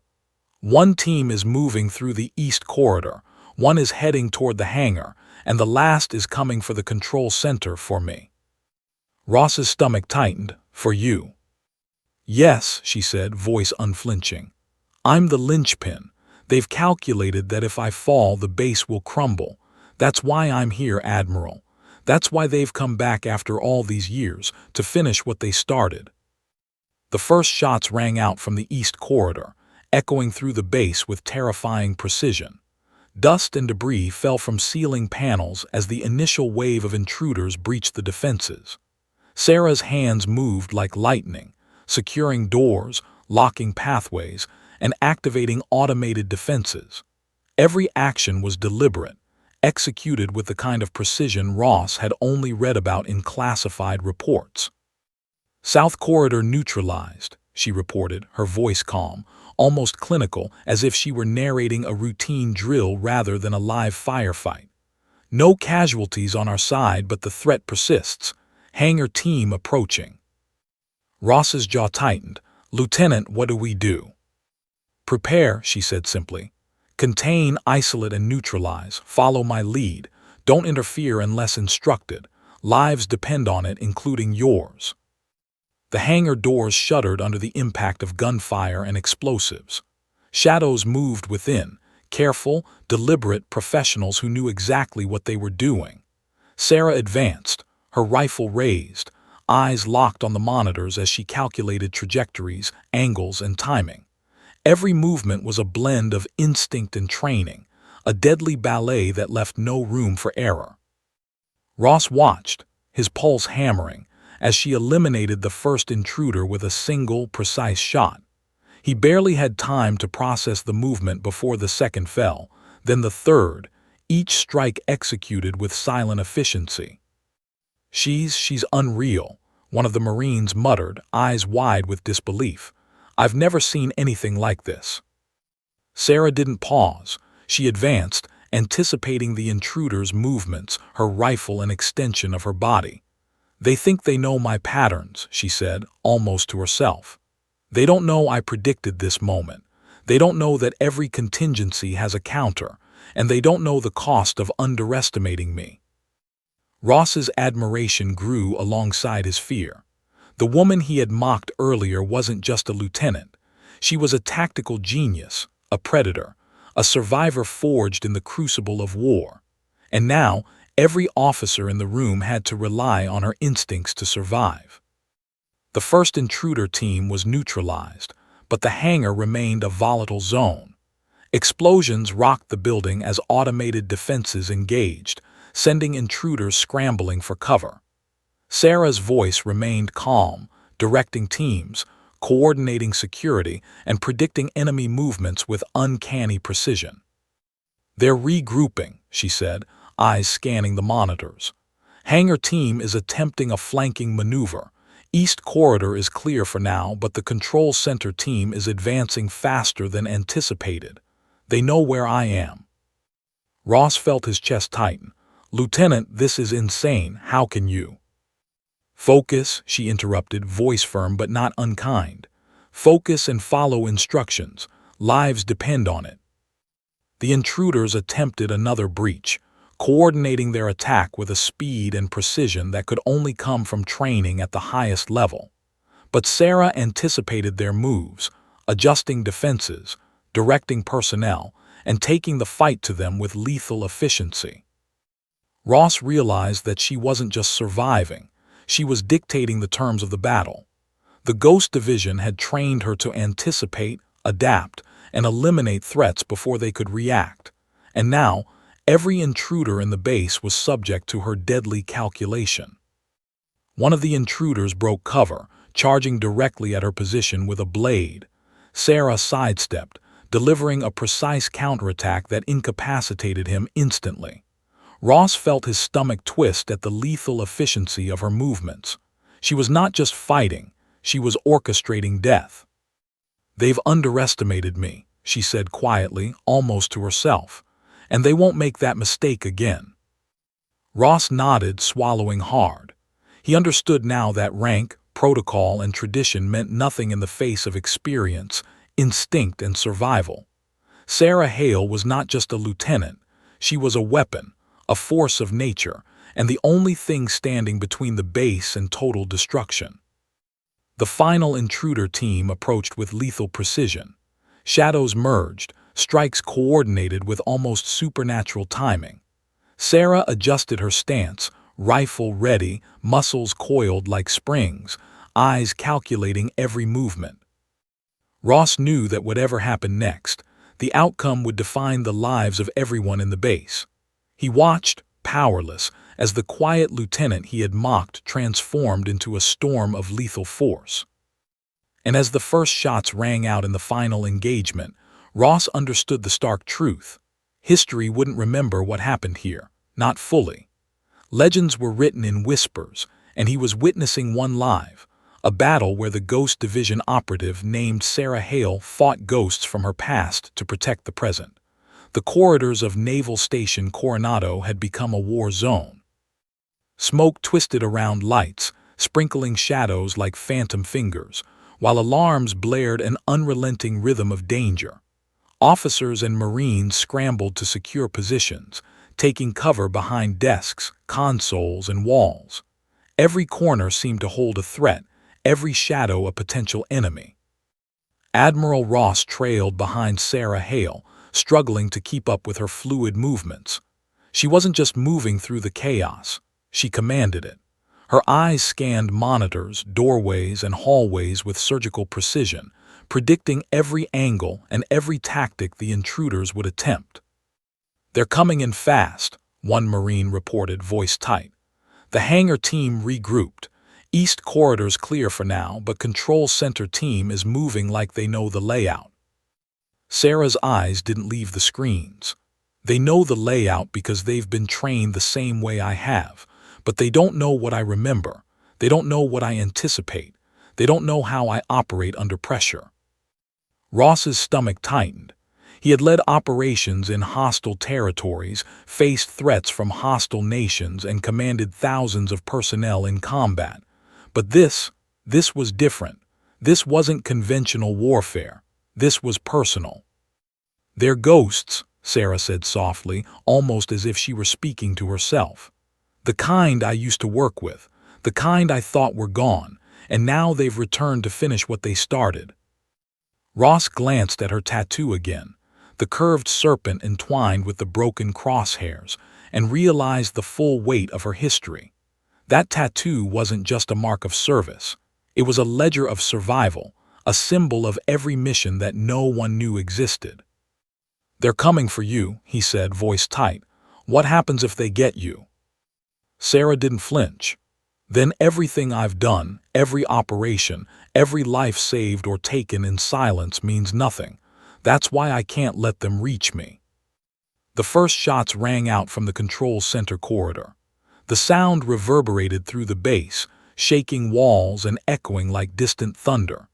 One team is moving through the east corridor, one is heading toward the hangar, and the last is coming for the control center for me. Ross's stomach tightened. For you. Yes, she said, voice unflinching. I'm the linchpin. They've calculated that if I fall, the base will crumble. That's why I'm here, Admiral. That's why they've come back after all these years, to finish what they started. The first shots rang out from the east corridor, echoing through the base with terrifying precision. Dust and debris fell from ceiling panels as the initial wave of intruders breached the defenses. Sarah's hands moved like lightning, securing doors, locking pathways, and activating automated defenses. Every action was deliberate, executed with the kind of precision Ross had only read about in classified reports. South Corridor neutralized, she reported, her voice calm, almost clinical, as if she were narrating a routine drill rather than a live firefight. No casualties on our side, but the threat persists. Hangar team approaching. Ross's jaw tightened. Lieutenant, what do we do? Prepare, she said simply. Contain, isolate, and neutralize. Follow my lead. Don't interfere unless instructed. Lives depend on it, including yours. The hangar doors shuddered under the impact of gunfire and explosives. Shadows moved within, careful, deliberate professionals who knew exactly what they were doing. Sarah advanced, her rifle raised, eyes locked on the monitors as she calculated trajectories, angles, and timing. Every movement was a blend of instinct and training, a deadly ballet that left no room for error. Ross watched, his pulse hammering, as she eliminated the first intruder with a single, precise shot. He barely had time to process the movement before the second fell, then the third, each strike executed with silent efficiency. She's unreal, one of the Marines muttered, eyes wide with disbelief. I've never seen anything like this. Sarah didn't pause. She advanced, anticipating the intruder's movements, her rifle an extension of her body. They think they know my patterns, she said, almost to herself. They don't know I predicted this moment. They don't know that every contingency has a counter, and they don't know the cost of underestimating me. Ross's admiration grew alongside his fear. The woman he had mocked earlier wasn't just a lieutenant. She was a tactical genius, a predator, a survivor forged in the crucible of war. And now, every officer in the room had to rely on her instincts to survive. The first intruder team was neutralized, but the hangar remained a volatile zone. Explosions rocked the building as automated defenses engaged, sending intruders scrambling for cover. Sarah's voice remained calm, directing teams, coordinating security, and predicting enemy movements with uncanny precision. They're regrouping, she said, eyes scanning the monitors. Hangar team is attempting a flanking maneuver, East Corridor is clear for now, but the Control Center team is advancing faster than anticipated. They know where I am." Ross felt his chest tighten. "Lieutenant, this is insane. How can you—" "Focus," she interrupted, voice firm but not unkind. "Focus and follow instructions. Lives depend on it." The intruders attempted another breach, coordinating their attack with a speed and precision that could only come from training at the highest level. But Sarah anticipated their moves, adjusting defenses, directing personnel, and taking the fight to them with lethal efficiency. Ross realized that she wasn't just surviving, she was dictating the terms of the battle. The Ghost Division had trained her to anticipate, adapt, and eliminate threats before they could react. And now, every intruder in the base was subject to her deadly calculation. One of the intruders broke cover, charging directly at her position with a blade. Sarah sidestepped, delivering a precise counterattack that incapacitated him instantly. Ross felt his stomach twist at the lethal efficiency of her movements. She was not just fighting, she was orchestrating death. "They've underestimated me," she said quietly, almost to herself, "and they won't make that mistake again." Ross nodded, swallowing hard. He understood now that rank, protocol, and tradition meant nothing in the face of experience, instinct, and survival. Sarah Hale was not just a lieutenant, she was a weapon, a force of nature, and the only thing standing between the base and total destruction. The final intruder team approached with lethal precision. Shadows merged, strikes coordinated with almost supernatural timing. Sarah adjusted her stance, rifle ready, muscles coiled like springs, eyes calculating every movement. Ross knew that whatever happened next, the outcome would define the lives of everyone in the base. He watched, powerless, as the quiet lieutenant he had mocked transformed into a storm of lethal force. And as the first shots rang out in the final engagement, Ross understood the stark truth. History wouldn't remember what happened here, not fully. Legends were written in whispers, and he was witnessing one live, a battle where the Ghost Division operative named Sarah Hale fought ghosts from her past to protect the present. The corridors of Naval Station Coronado had become a war zone. Smoke twisted around lights, sprinkling shadows like phantom fingers, while alarms blared an unrelenting rhythm of danger. Officers and Marines scrambled to secure positions, taking cover behind desks, consoles, and walls. Every corner seemed to hold a threat, every shadow a potential enemy. Admiral Ross trailed behind Sarah Hale, struggling to keep up with her fluid movements. She wasn't just moving through the chaos, she commanded it. Her eyes scanned monitors, doorways, and hallways with surgical precision, predicting every angle and every tactic the intruders would attempt. "They're coming in fast," one Marine reported, voice tight. The hangar team regrouped. East Corridor's clear for now, but Control Center team is moving like they know the layout. Sarah's eyes didn't leave the screens. "They know the layout because they've been trained the same way I have, but they don't know what I remember. They don't know what I anticipate. They don't know how I operate under pressure." Ross's stomach tightened. He had led operations in hostile territories, faced threats from hostile nations, and commanded thousands of personnel in combat. But this was different. This wasn't conventional warfare. This was personal. "They're ghosts," Sarah said softly, almost as if she were speaking to herself. "The kind I used to work with, the kind I thought were gone, and now they've returned to finish what they started." Ross glanced at her tattoo again, the curved serpent entwined with the broken crosshairs, and realized the full weight of her history. That tattoo wasn't just a mark of service. It was a ledger of survival, a symbol of every mission that no one knew existed. "They're coming for you," he said, voice tight. "What happens if they get you?" Sarah didn't flinch. "Then everything I've done, every operation, every life saved or taken in silence means nothing. That's why I can't let them reach me." The first shots rang out from the Control Center corridor. The sound reverberated through the base, shaking walls and echoing like distant thunder.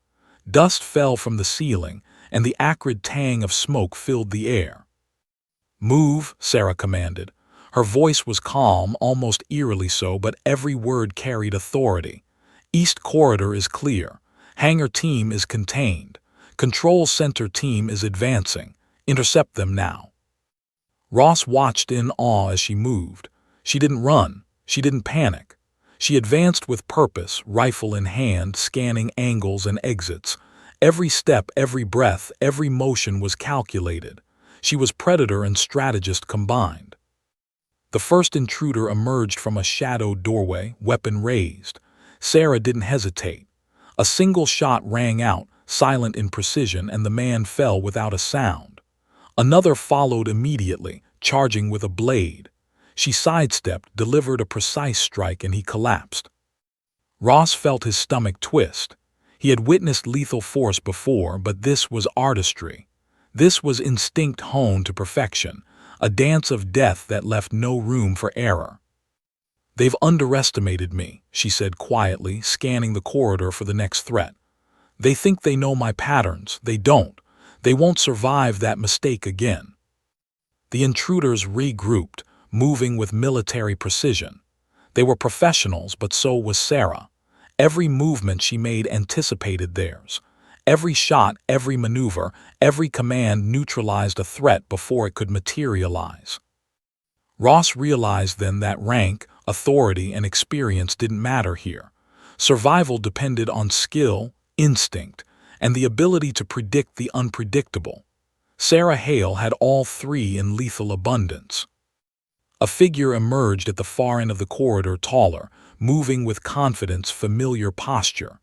Dust fell from the ceiling, and the acrid tang of smoke filled the air. "Move," Sarah commanded. Her voice was calm, almost eerily so, but every word carried authority. "East corridor is clear. Hangar team is contained. Control center team is advancing. Intercept them now." Ross watched in awe as she moved. She didn't run. She didn't panic. She advanced with purpose, rifle in hand, scanning angles and exits. Every step, every breath, every motion was calculated. She was predator and strategist combined. The first intruder emerged from a shadowed doorway, weapon raised. Sarah didn't hesitate. A single shot rang out, silent in precision, and the man fell without a sound. Another followed immediately, charging with a blade. She sidestepped, delivered a precise strike, and he collapsed. Ross felt his stomach twist. He had witnessed lethal force before, but this was artistry. This was instinct honed to perfection, a dance of death that left no room for error. "They've underestimated me," she said quietly, scanning the corridor for the next threat. "They think they know my patterns. They don't. They won't survive that mistake again." The intruders regrouped, moving with military precision. They were professionals, but so was Sarah. Every movement she made anticipated theirs. Every shot, every maneuver, every command neutralized a threat before it could materialize. Ross realized then that rank, authority, and experience didn't matter here. Survival depended on skill, instinct, and the ability to predict the unpredictable. Sarah Hale had all three in lethal abundance. A figure emerged at the far end of the corridor, taller, moving with confidence, familiar posture.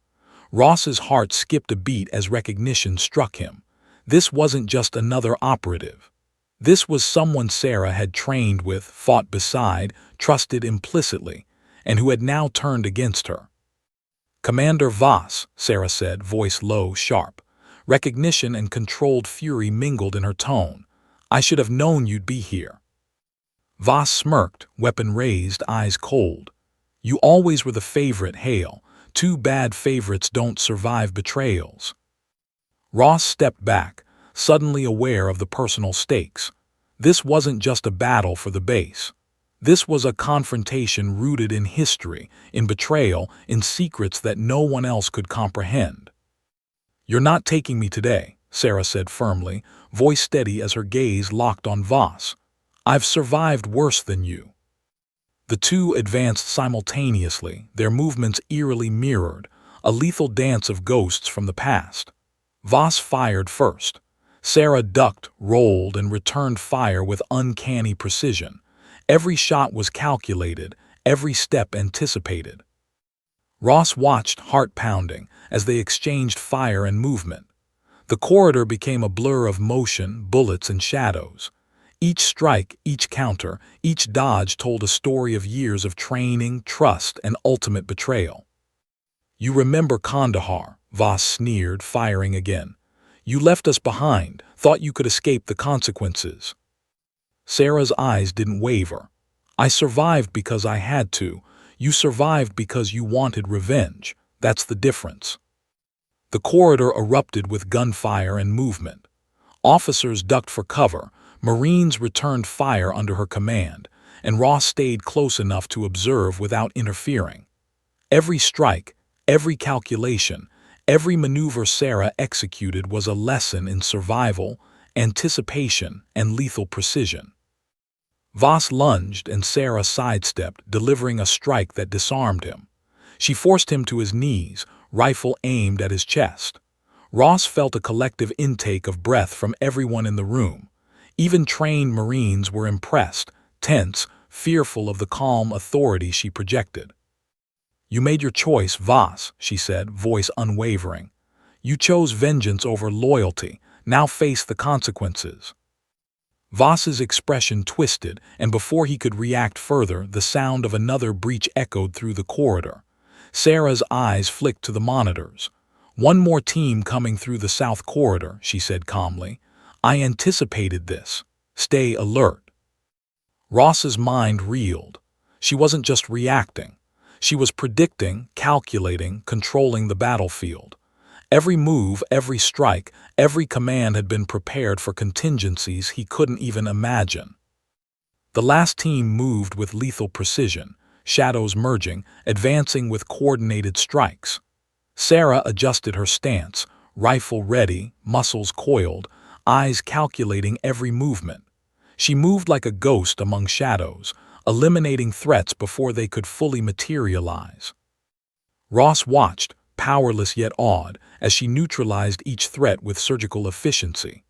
Ross's heart skipped a beat as recognition struck him. This wasn't just another operative. This was someone Sarah had trained with, fought beside, trusted implicitly, and who had now turned against her. "Commander Voss," Sarah said, voice low, sharp. Recognition and controlled fury mingled in her tone. "I should have known you'd be here." Voss smirked, weapon raised, eyes cold. "You always were the favorite, Hale. Two bad favorites don't survive betrayals." Ross stepped back, suddenly aware of the personal stakes. This wasn't just a battle for the base. This was a confrontation rooted in history, in betrayal, in secrets that no one else could comprehend. "You're not taking me today," Sarah said firmly, voice steady as her gaze locked on Voss. "I've survived worse than you." The two advanced simultaneously, their movements eerily mirrored, a lethal dance of ghosts from the past. Voss fired first. Sarah ducked, rolled, and returned fire with uncanny precision. Every shot was calculated, every step anticipated. Ross watched, heart pounding, as they exchanged fire and movement. The corridor became a blur of motion, bullets, and shadows. Each strike, each counter, each dodge told a story of years of training, trust, and ultimate betrayal. "You remember Kandahar," Voss sneered, firing again. "You left us behind, thought you could escape the consequences." Sarah's eyes didn't waver. "I survived because I had to. You survived because you wanted revenge. That's the difference." The corridor erupted with gunfire and movement. Officers ducked for cover, Marines returned fire under her command, and Ross stayed close enough to observe without interfering. Every strike, every calculation, every maneuver Sarah executed was a lesson in survival, anticipation, and lethal precision. Voss lunged and Sarah sidestepped, delivering a strike that disarmed him. She forced him to his knees, rifle aimed at his chest. Ross felt a collective intake of breath from everyone in the room. Even trained Marines were impressed, tense, fearful of the calm authority she projected. "You made your choice, Voss," she said, voice unwavering. "You chose vengeance over loyalty. Now face the consequences." Voss's expression twisted, and before he could react further, the sound of another breach echoed through the corridor. Sarah's eyes flicked to the monitors. "One more team coming through the south corridor," she said calmly. "I anticipated this. Stay alert." Ross's mind reeled. She wasn't just reacting. She was predicting, calculating, controlling the battlefield. Every move, every strike, every command had been prepared for contingencies he couldn't even imagine. The last team moved with lethal precision, shadows merging, advancing with coordinated strikes. Sarah adjusted her stance, rifle ready, muscles coiled, eyes calculating every movement. She moved like a ghost among shadows, eliminating threats before they could fully materialize. Ross watched, powerless yet awed, as she neutralized each threat with surgical efficiency.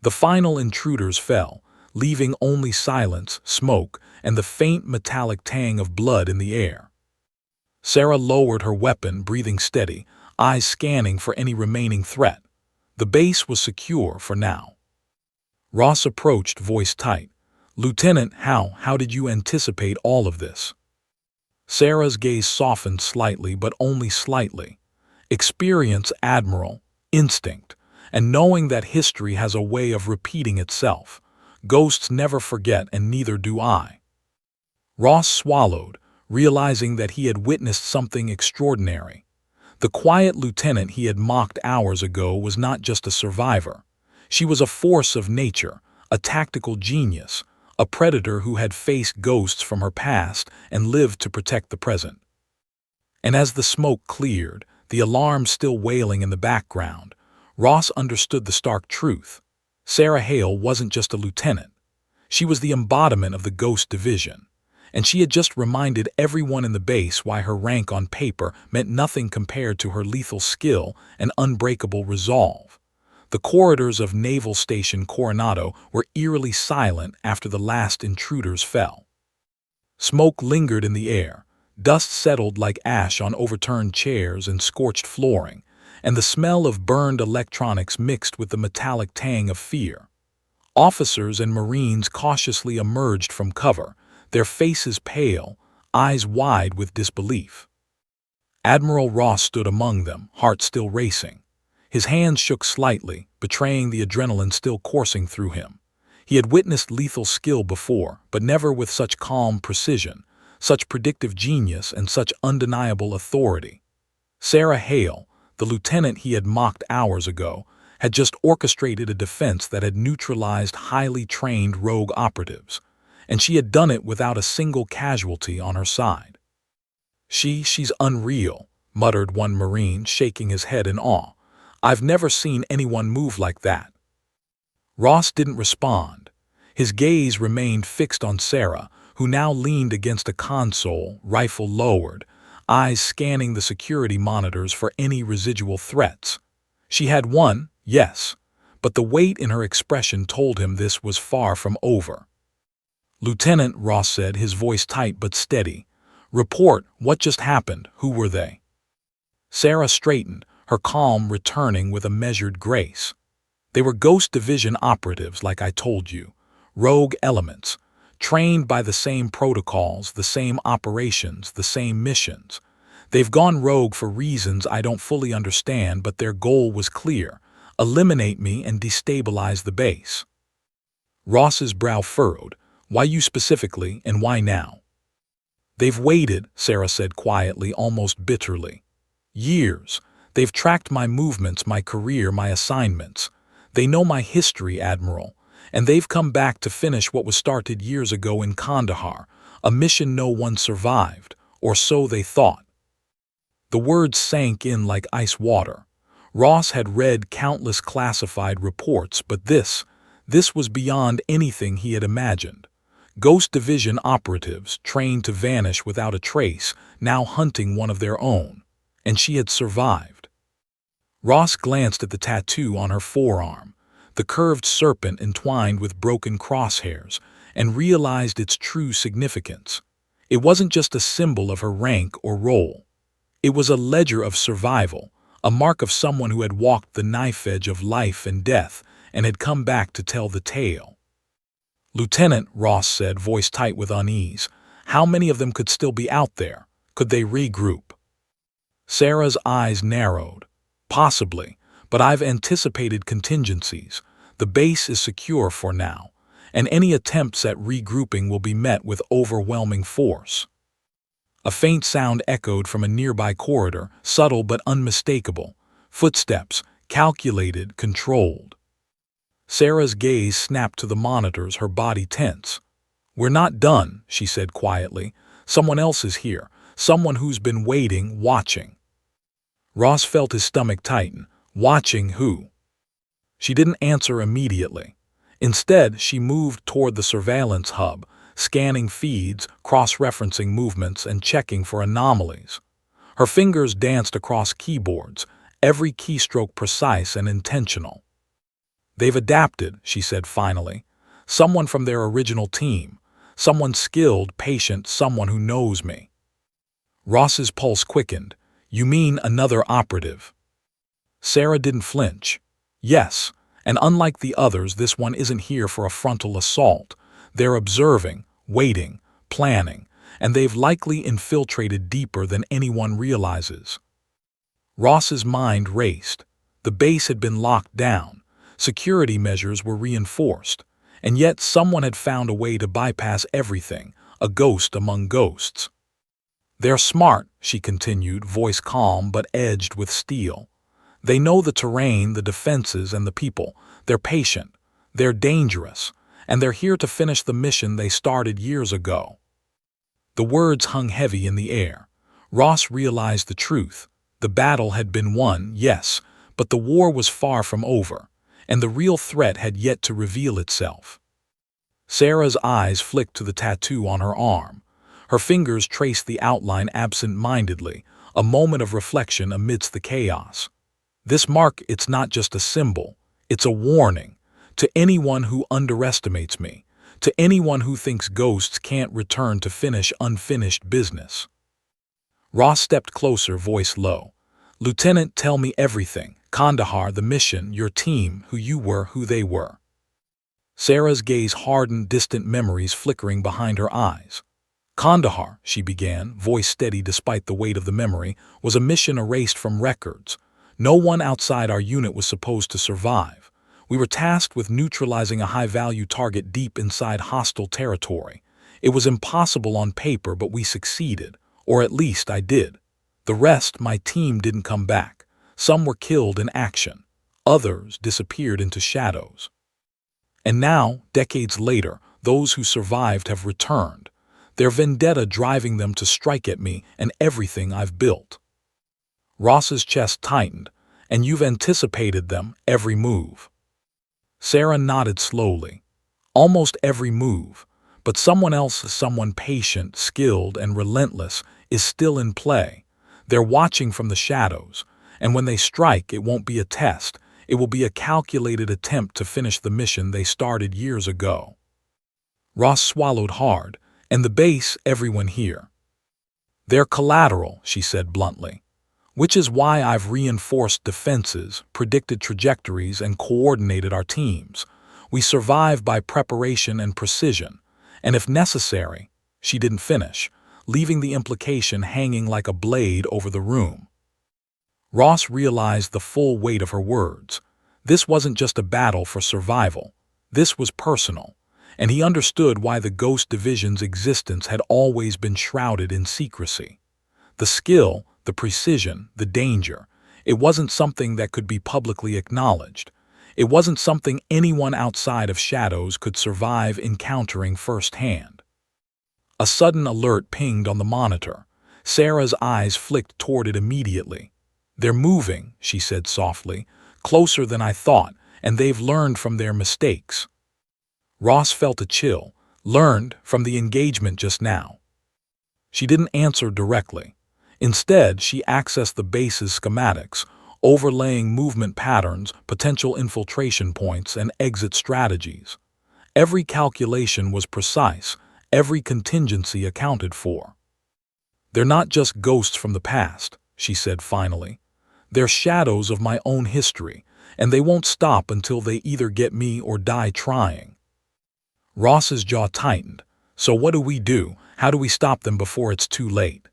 The final intruders fell, leaving only silence, smoke, and the faint metallic tang of blood in the air. Sarah lowered her weapon, breathing steady, eyes scanning for any remaining threat. The base was secure for now. Ross approached, voice tight. "Lieutenant, how did you anticipate all of this?" Sarah's gaze softened slightly, but only slightly. Experience, Admiral, instinct, and knowing that history has a way of repeating itself. Ghosts never forget, and neither do I. Ross swallowed, realizing that he had witnessed something extraordinary. The quiet lieutenant he had mocked hours ago was not just a survivor. She was a force of nature, a tactical genius, a predator who had faced ghosts from her past and lived to protect the present. And as the smoke cleared, the alarm still wailing in the background, Ross understood the stark truth. Sarah Hale wasn't just a lieutenant. She was the embodiment of the Ghost Division, and she had just reminded everyone in the base why her rank on paper meant nothing compared to her lethal skill and unbreakable resolve. The corridors of Naval Station Coronado were eerily silent after the last intruders fell. Smoke lingered in the air, dust settled like ash on overturned chairs and scorched flooring, and the smell of burned electronics mixed with the metallic tang of fear. Officers and Marines cautiously emerged from cover, their faces pale, eyes wide with disbelief. Admiral Ross stood among them, heart still racing. His hands shook slightly, betraying the adrenaline still coursing through him. He had witnessed lethal skill before, but never with such calm precision, such predictive genius, and such undeniable authority. Sarah Hale, the lieutenant he had mocked hours ago, had just orchestrated a defense that had neutralized highly trained rogue operatives, and she had done it without a single casualty on her side. She's unreal," muttered one Marine, shaking his head in awe. "I've never seen anyone move like that." Ross didn't respond. His gaze remained fixed on Sarah, who now leaned against a console, rifle lowered, eyes scanning the security monitors for any residual threats. She had won, yes, but the weight in her expression told him this was far from over. "Lieutenant," Ross said, his voice tight but steady. "Report, what just happened? Who were they?" Sarah straightened, her calm returning with a measured grace. "They were Ghost Division operatives, like I told you. Rogue elements, trained by the same protocols, the same operations, the same missions. They've gone rogue for reasons I don't fully understand, but their goal was clear: eliminate me and destabilize the base." Ross's brow furrowed. "Why you specifically, and why now?" "They've waited," Sarah said quietly, almost bitterly. "Years. They've tracked my movements, my career, my assignments. They know my history, Admiral, and they've come back to finish what was started years ago in Kandahar, a mission no one survived, or so they thought." The words sank in like ice water. Ross had read countless classified reports, but this was beyond anything he had imagined. Ghost Division operatives, trained to vanish without a trace, now hunting one of their own. And she had survived. Ross glanced at the tattoo on her forearm, the curved serpent entwined with broken crosshairs, and realized its true significance. It wasn't just a symbol of her rank or role. It was a ledger of survival, a mark of someone who had walked the knife edge of life and death and had come back to tell the tale. "Lieutenant," Ross said, voice tight with unease, "how many of them could still be out there? Could they regroup?" Sarah's eyes narrowed. "Possibly, but I've anticipated contingencies. The base is secure for now, and any attempts at regrouping will be met with overwhelming force." A faint sound echoed from a nearby corridor, subtle but unmistakable. Footsteps, calculated, controlled. Sarah's gaze snapped to the monitors, her body tense. "We're not done," she said quietly. "Someone else is here. Someone who's been waiting, watching." Ross felt his stomach tighten. Watching who? She didn't answer immediately. Instead, she moved toward the surveillance hub, scanning feeds, cross-referencing movements, and checking for anomalies. Her fingers danced across keyboards, every keystroke precise and intentional. "They've adapted," she said finally. "Someone from their original team. Someone skilled, patient, someone who knows me." Ross's pulse quickened. "You mean another operative?" Sarah didn't flinch. "Yes, and unlike the others, this one isn't here for a frontal assault. They're observing, waiting, planning, and they've likely infiltrated deeper than anyone realizes." Ross's mind raced. The base had been locked down. Security measures were reinforced. And yet someone had found a way to bypass everything, a ghost among ghosts. "They're smart," she continued, voice calm but edged with steel. "They know the terrain, the defenses, and the people. They're patient. They're dangerous. And they're here to finish the mission they started years ago." The words hung heavy in the air. Ross realized the truth. The battle had been won, yes, but the war was far from over, and the real threat had yet to reveal itself. Sarah's eyes flicked to the tattoo on her arm. Her fingers traced the outline absent-mindedly, a moment of reflection amidst the chaos. "This mark, it's not just a symbol. It's a warning. To anyone who underestimates me. To anyone who thinks ghosts can't return to finish unfinished business." Ross stepped closer, voice low. "Lieutenant, tell me everything. Kandahar, the mission, your team, who you were, who they were." Sarah's gaze hardened, distant memories flickering behind her eyes. "Kandahar," she began, voice steady despite the weight of the memory, "was a mission erased from records. No one outside our unit was supposed to survive. We were tasked with neutralizing a high-value target deep inside hostile territory. It was impossible on paper, but we succeeded, or at least I did. The rest, my team, didn't come back. Some were killed in action. Others disappeared into shadows. And now, decades later, those who survived have returned, their vendetta driving them to strike at me and everything I've built." Ross's chest tightened. "And you've anticipated them, every move." Sarah nodded slowly. "Almost every move. But someone else, someone patient, skilled, and relentless, is still in play. They're watching from the shadows, and when they strike, it won't be a test. It will be a calculated attempt to finish the mission they started years ago." Ross swallowed hard. "And the base, everyone here." "They're collateral," she said bluntly. "Which is why I've reinforced defenses, predicted trajectories, and coordinated our teams. We survive by preparation and precision. And if necessary," she didn't finish, leaving the implication hanging like a blade over the room. Ross realized the full weight of her words. This wasn't just a battle for survival. This was personal. And he understood why the Ghost Division's existence had always been shrouded in secrecy. The skill, the precision, the danger. It wasn't something that could be publicly acknowledged. It wasn't something anyone outside of Shadows could survive encountering firsthand. A sudden alert pinged on the monitor. Sarah's eyes flicked toward it immediately. "They're moving," she said softly, "closer than I thought, and they've learned from their mistakes." Ross felt a chill. "Learned from the engagement just now." She didn't answer directly. Instead, she accessed the base's schematics, overlaying movement patterns, potential infiltration points, and exit strategies. Every calculation was precise, every contingency accounted for. "They're not just ghosts from the past," she said finally. "They're shadows of my own history, and they won't stop until they either get me or die trying." Ross's jaw tightened. "So what do we do? How do we stop them before it's too late?"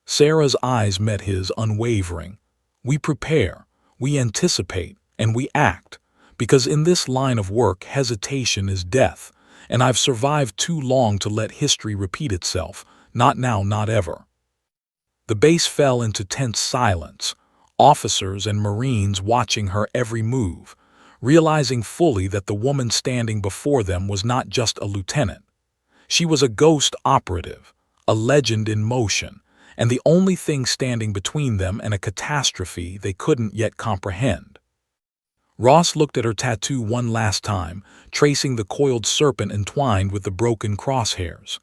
Sarah's eyes met his, unwavering. "We prepare, we anticipate, and we act, because in this line of work hesitation is death, and I've survived too long to let history repeat itself, Not now, not ever. The base fell into tense silence, officers and Marines watching her every move, realizing fully that the woman standing before them was not just a lieutenant. She was a ghost operative, a legend in motion, and the only thing standing between them and a catastrophe they couldn't yet comprehend. Ross looked at her tattoo one last time, tracing the coiled serpent entwined with the broken crosshairs.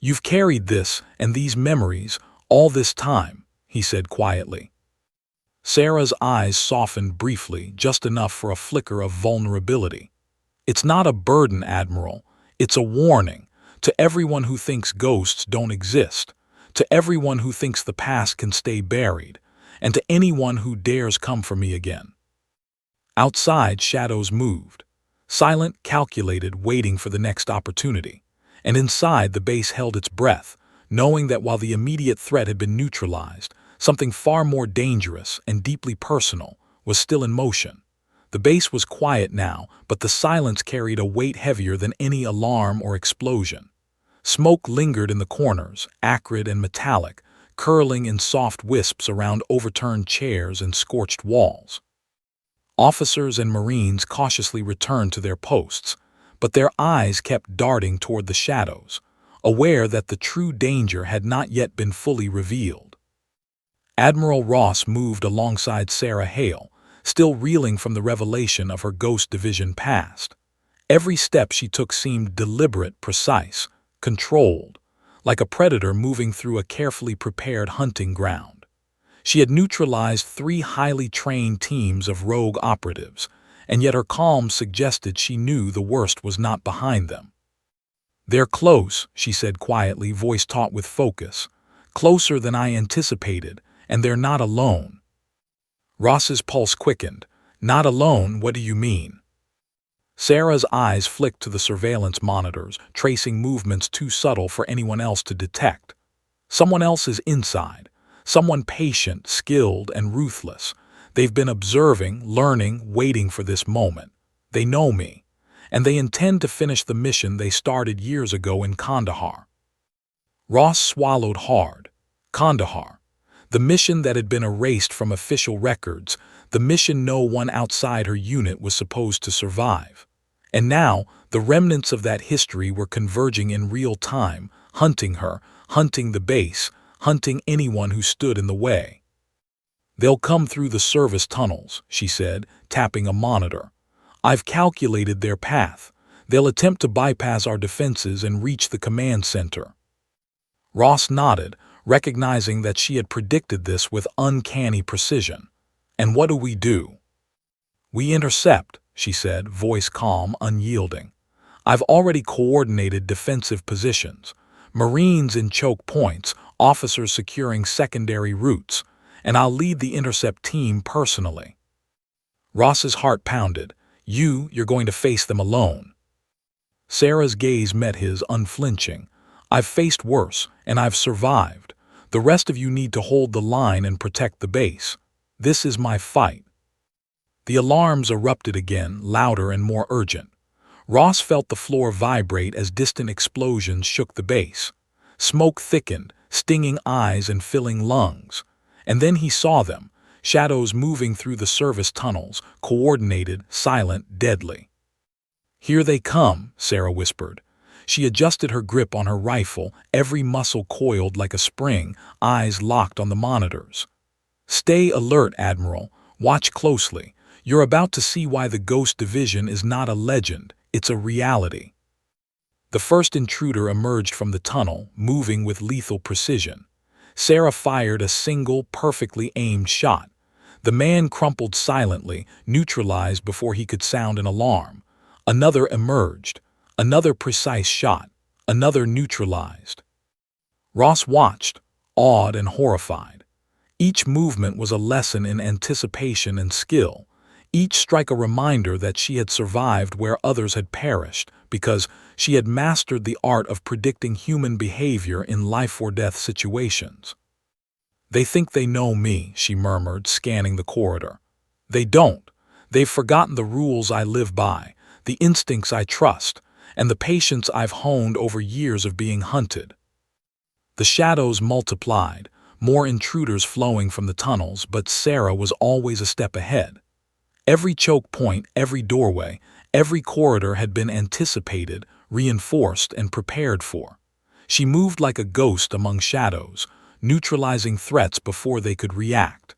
"You've carried this and these memories all this time," he said quietly. Sarah's eyes softened briefly, just enough for a flicker of vulnerability. "It's not a burden, Admiral. It's a warning to everyone who thinks ghosts don't exist, to everyone who thinks the past can stay buried, and to anyone who dares come for me again." Outside, shadows moved, silent, calculated, waiting for the next opportunity. And inside, the base held its breath, knowing that while the immediate threat had been neutralized, something far more dangerous and deeply personal was still in motion. The base was quiet now, but the silence carried a weight heavier than any alarm or explosion. Smoke lingered in the corners, acrid and metallic, curling in soft wisps around overturned chairs and scorched walls. Officers and Marines cautiously returned to their posts, but their eyes kept darting toward the shadows, aware that the true danger had not yet been fully revealed. Admiral Ross moved alongside Sarah Hale, still reeling from the revelation of her Ghost Division past. Every step she took seemed deliberate, precise, controlled, like a predator moving through a carefully prepared hunting ground. She had neutralized 3 highly trained teams of rogue operatives, and yet her calm suggested she knew the worst was not behind them. "They're close," she said quietly, voice taut with focus. "Closer than I anticipated, and they're not alone." Ross's pulse quickened. "Not alone? What do you mean?" Sarah's eyes flicked to the surveillance monitors, tracing movements too subtle for anyone else to detect. Someone else is inside. Someone patient, skilled, and ruthless. They've been observing, learning, waiting for this moment. They know me, and they intend to finish the mission they started years ago in Kandahar. Ross swallowed hard. Kandahar. The mission that had been erased from official records, the mission no one outside her unit was supposed to survive. And now, the remnants of that history were converging in real time, hunting her, hunting the base, hunting anyone who stood in the way. "They'll come through the service tunnels," she said, tapping a monitor. "I've calculated their path. They'll attempt to bypass our defenses and reach the command center." Ross nodded, recognizing that she had predicted this with uncanny precision. "And what do we do?" "We intercept," she said, voice calm, unyielding. "I've already coordinated defensive positions. Marines in choke points, officers securing secondary routes, and I'll lead the intercept team personally." Ross's heart pounded. You're going to face them alone." Sarah's gaze met his, unflinching. "I've faced worse, and I've survived. The rest of you need to hold the line and protect the base. This is my fight." The alarms erupted again, louder and more urgent. Ross felt the floor vibrate as distant explosions shook the base. Smoke thickened, stinging eyes and filling lungs. And then he saw them, shadows moving through the service tunnels, coordinated, silent, deadly. "Here they come," Sarah whispered. She adjusted her grip on her rifle, every muscle coiled like a spring, eyes locked on the monitors. "Stay alert, Admiral. Watch closely. You're about to see why the Ghost Division is not a legend, it's a reality." The first intruder emerged from the tunnel, moving with lethal precision. Sarah fired a single, perfectly aimed shot. The man crumpled silently, neutralized before he could sound an alarm. Another emerged. Another precise shot. Another neutralized. Ross watched, awed and horrified. Each movement was a lesson in anticipation and skill. Each strike a reminder that she had survived where others had perished, because she had mastered the art of predicting human behavior in life-or-death situations. "They think they know me," she murmured, scanning the corridor. "They don't. They've forgotten the rules I live by, the instincts I trust, and the patience I've honed over years of being hunted." The The shadows multiplied, more intruders flowing from the tunnels, but Sarah was always a step ahead. Every choke point, every doorway, every corridor had been anticipated, reinforced, and prepared for. She moved like a ghost among shadows, neutralizing threats before they could react.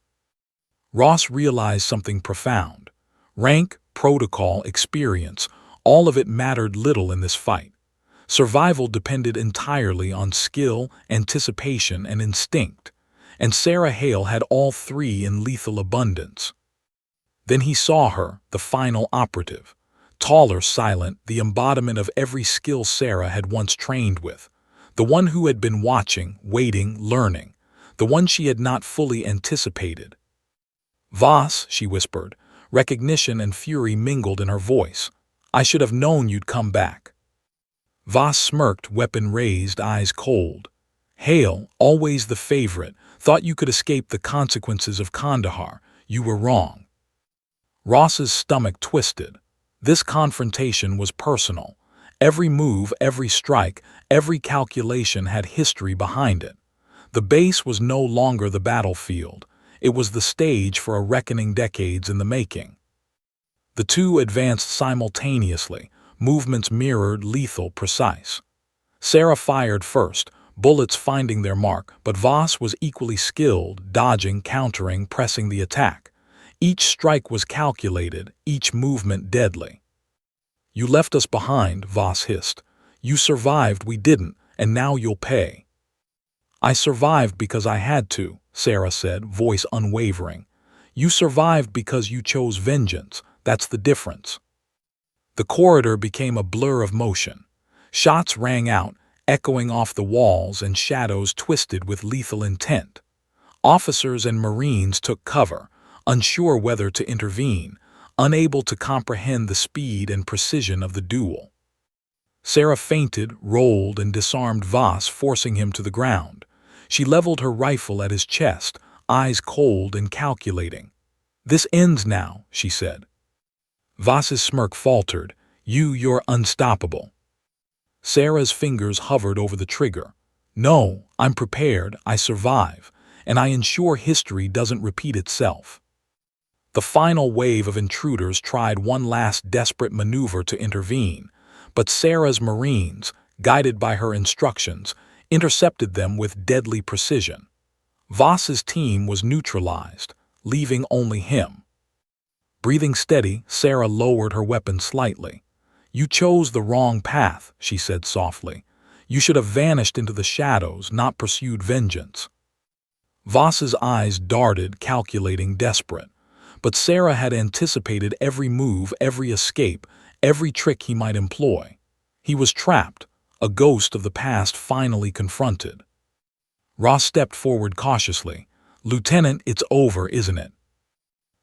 Ross realized something profound. Rank, protocol, experience, all of it mattered little in this fight. Survival depended entirely on skill, anticipation, and instinct, and Sarah Hale had all three in lethal abundance. Then he saw her, the final operative. Taller, silent, the embodiment of every skill Sarah had once trained with. The one who had been watching, waiting, learning. The one she had not fully anticipated. "Voss," she whispered. Recognition and fury mingled in her voice. "I should have known you'd come back." Voss smirked, weapon raised, eyes cold. "Hale, always the favorite, thought you could escape the consequences of Kandahar. You were wrong." Ross's stomach twisted. This confrontation was personal. Every move, every strike, every calculation had history behind it. The base was no longer the battlefield. It was the stage for a reckoning decades in the making. The two advanced simultaneously, movements mirrored, lethal, precise. Sarah fired first, bullets finding their mark, but Voss was equally skilled, dodging, countering, pressing the attack. Each strike was calculated, each movement deadly. "You left us behind," Voss hissed. "You survived, we didn't, and now you'll pay." "I survived because I had to," Sarah said, voice unwavering. "You survived because you chose vengeance. That's the difference." The corridor became a blur of motion. Shots rang out, echoing off the walls, and shadows twisted with lethal intent. Officers and Marines took cover, unsure whether to intervene, unable to comprehend the speed and precision of the duel. Sarah feinted, rolled, and disarmed Voss, forcing him to the ground. She leveled her rifle at his chest, eyes cold and calculating. "This ends now," she said. Voss's smirk faltered. You're unstoppable." Sarah's fingers hovered over the trigger. "No, I'm prepared, I survive, and I ensure history doesn't repeat itself." The final wave of intruders tried one last desperate maneuver to intervene, but Sarah's Marines, guided by her instructions, intercepted them with deadly precision. Voss's team was neutralized, leaving only him. Breathing steady, Sarah lowered her weapon slightly. "You chose the wrong path," she said softly. "You should have vanished into the shadows, not pursued vengeance." Voss's eyes darted, calculating, desperate. But Sarah had anticipated every move, every escape, every trick he might employ. He was trapped, a ghost of the past finally confronted. Ross stepped forward cautiously. "Lieutenant, it's over, isn't it?"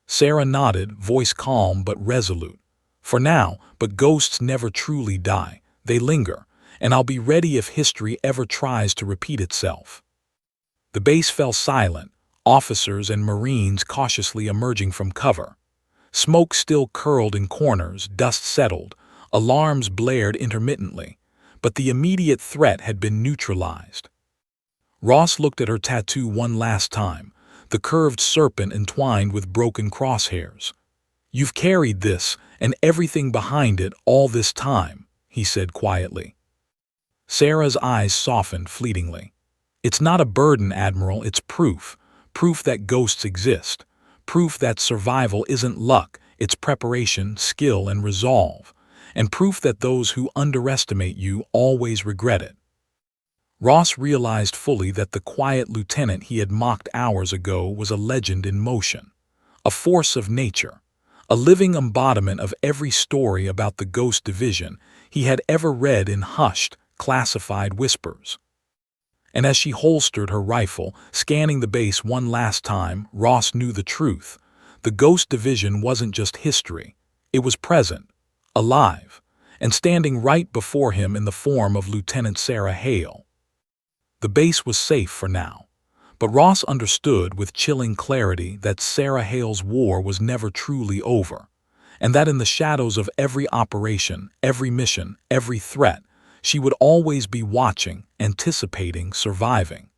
Sarah nodded, voice calm but resolute. "For now, but ghosts never truly die. They linger, and I'll be ready if history ever tries to repeat itself." The base fell silent, officers and Marines cautiously emerging from cover. Smoke still curled in corners, dust settled, alarms blared intermittently, but the immediate threat had been neutralized. Ross looked at her tattoo one last time, the curved serpent entwined with broken crosshairs. "You've carried this, and everything behind it, all this time," he said quietly. Sarah's eyes softened fleetingly. "It's not a burden, Admiral, it's proof. Proof that ghosts exist. Proof that survival isn't luck, it's preparation, skill, and resolve. And proof that those who underestimate you always regret it." Ross realized fully that the quiet lieutenant he had mocked hours ago was a legend in motion. A force of nature. A living embodiment of every story about the Ghost Division he had ever read in hushed, classified whispers. And as she holstered her rifle, scanning the base one last time, Ross knew the truth. The Ghost Division wasn't just history. It was present, alive, and standing right before him in the form of Lieutenant Sarah Hale. The base was safe for now, but Ross understood with chilling clarity that Sarah Hale's war was never truly over, and that in the shadows of every operation, every mission, every threat, She would always be watching, anticipating, surviving.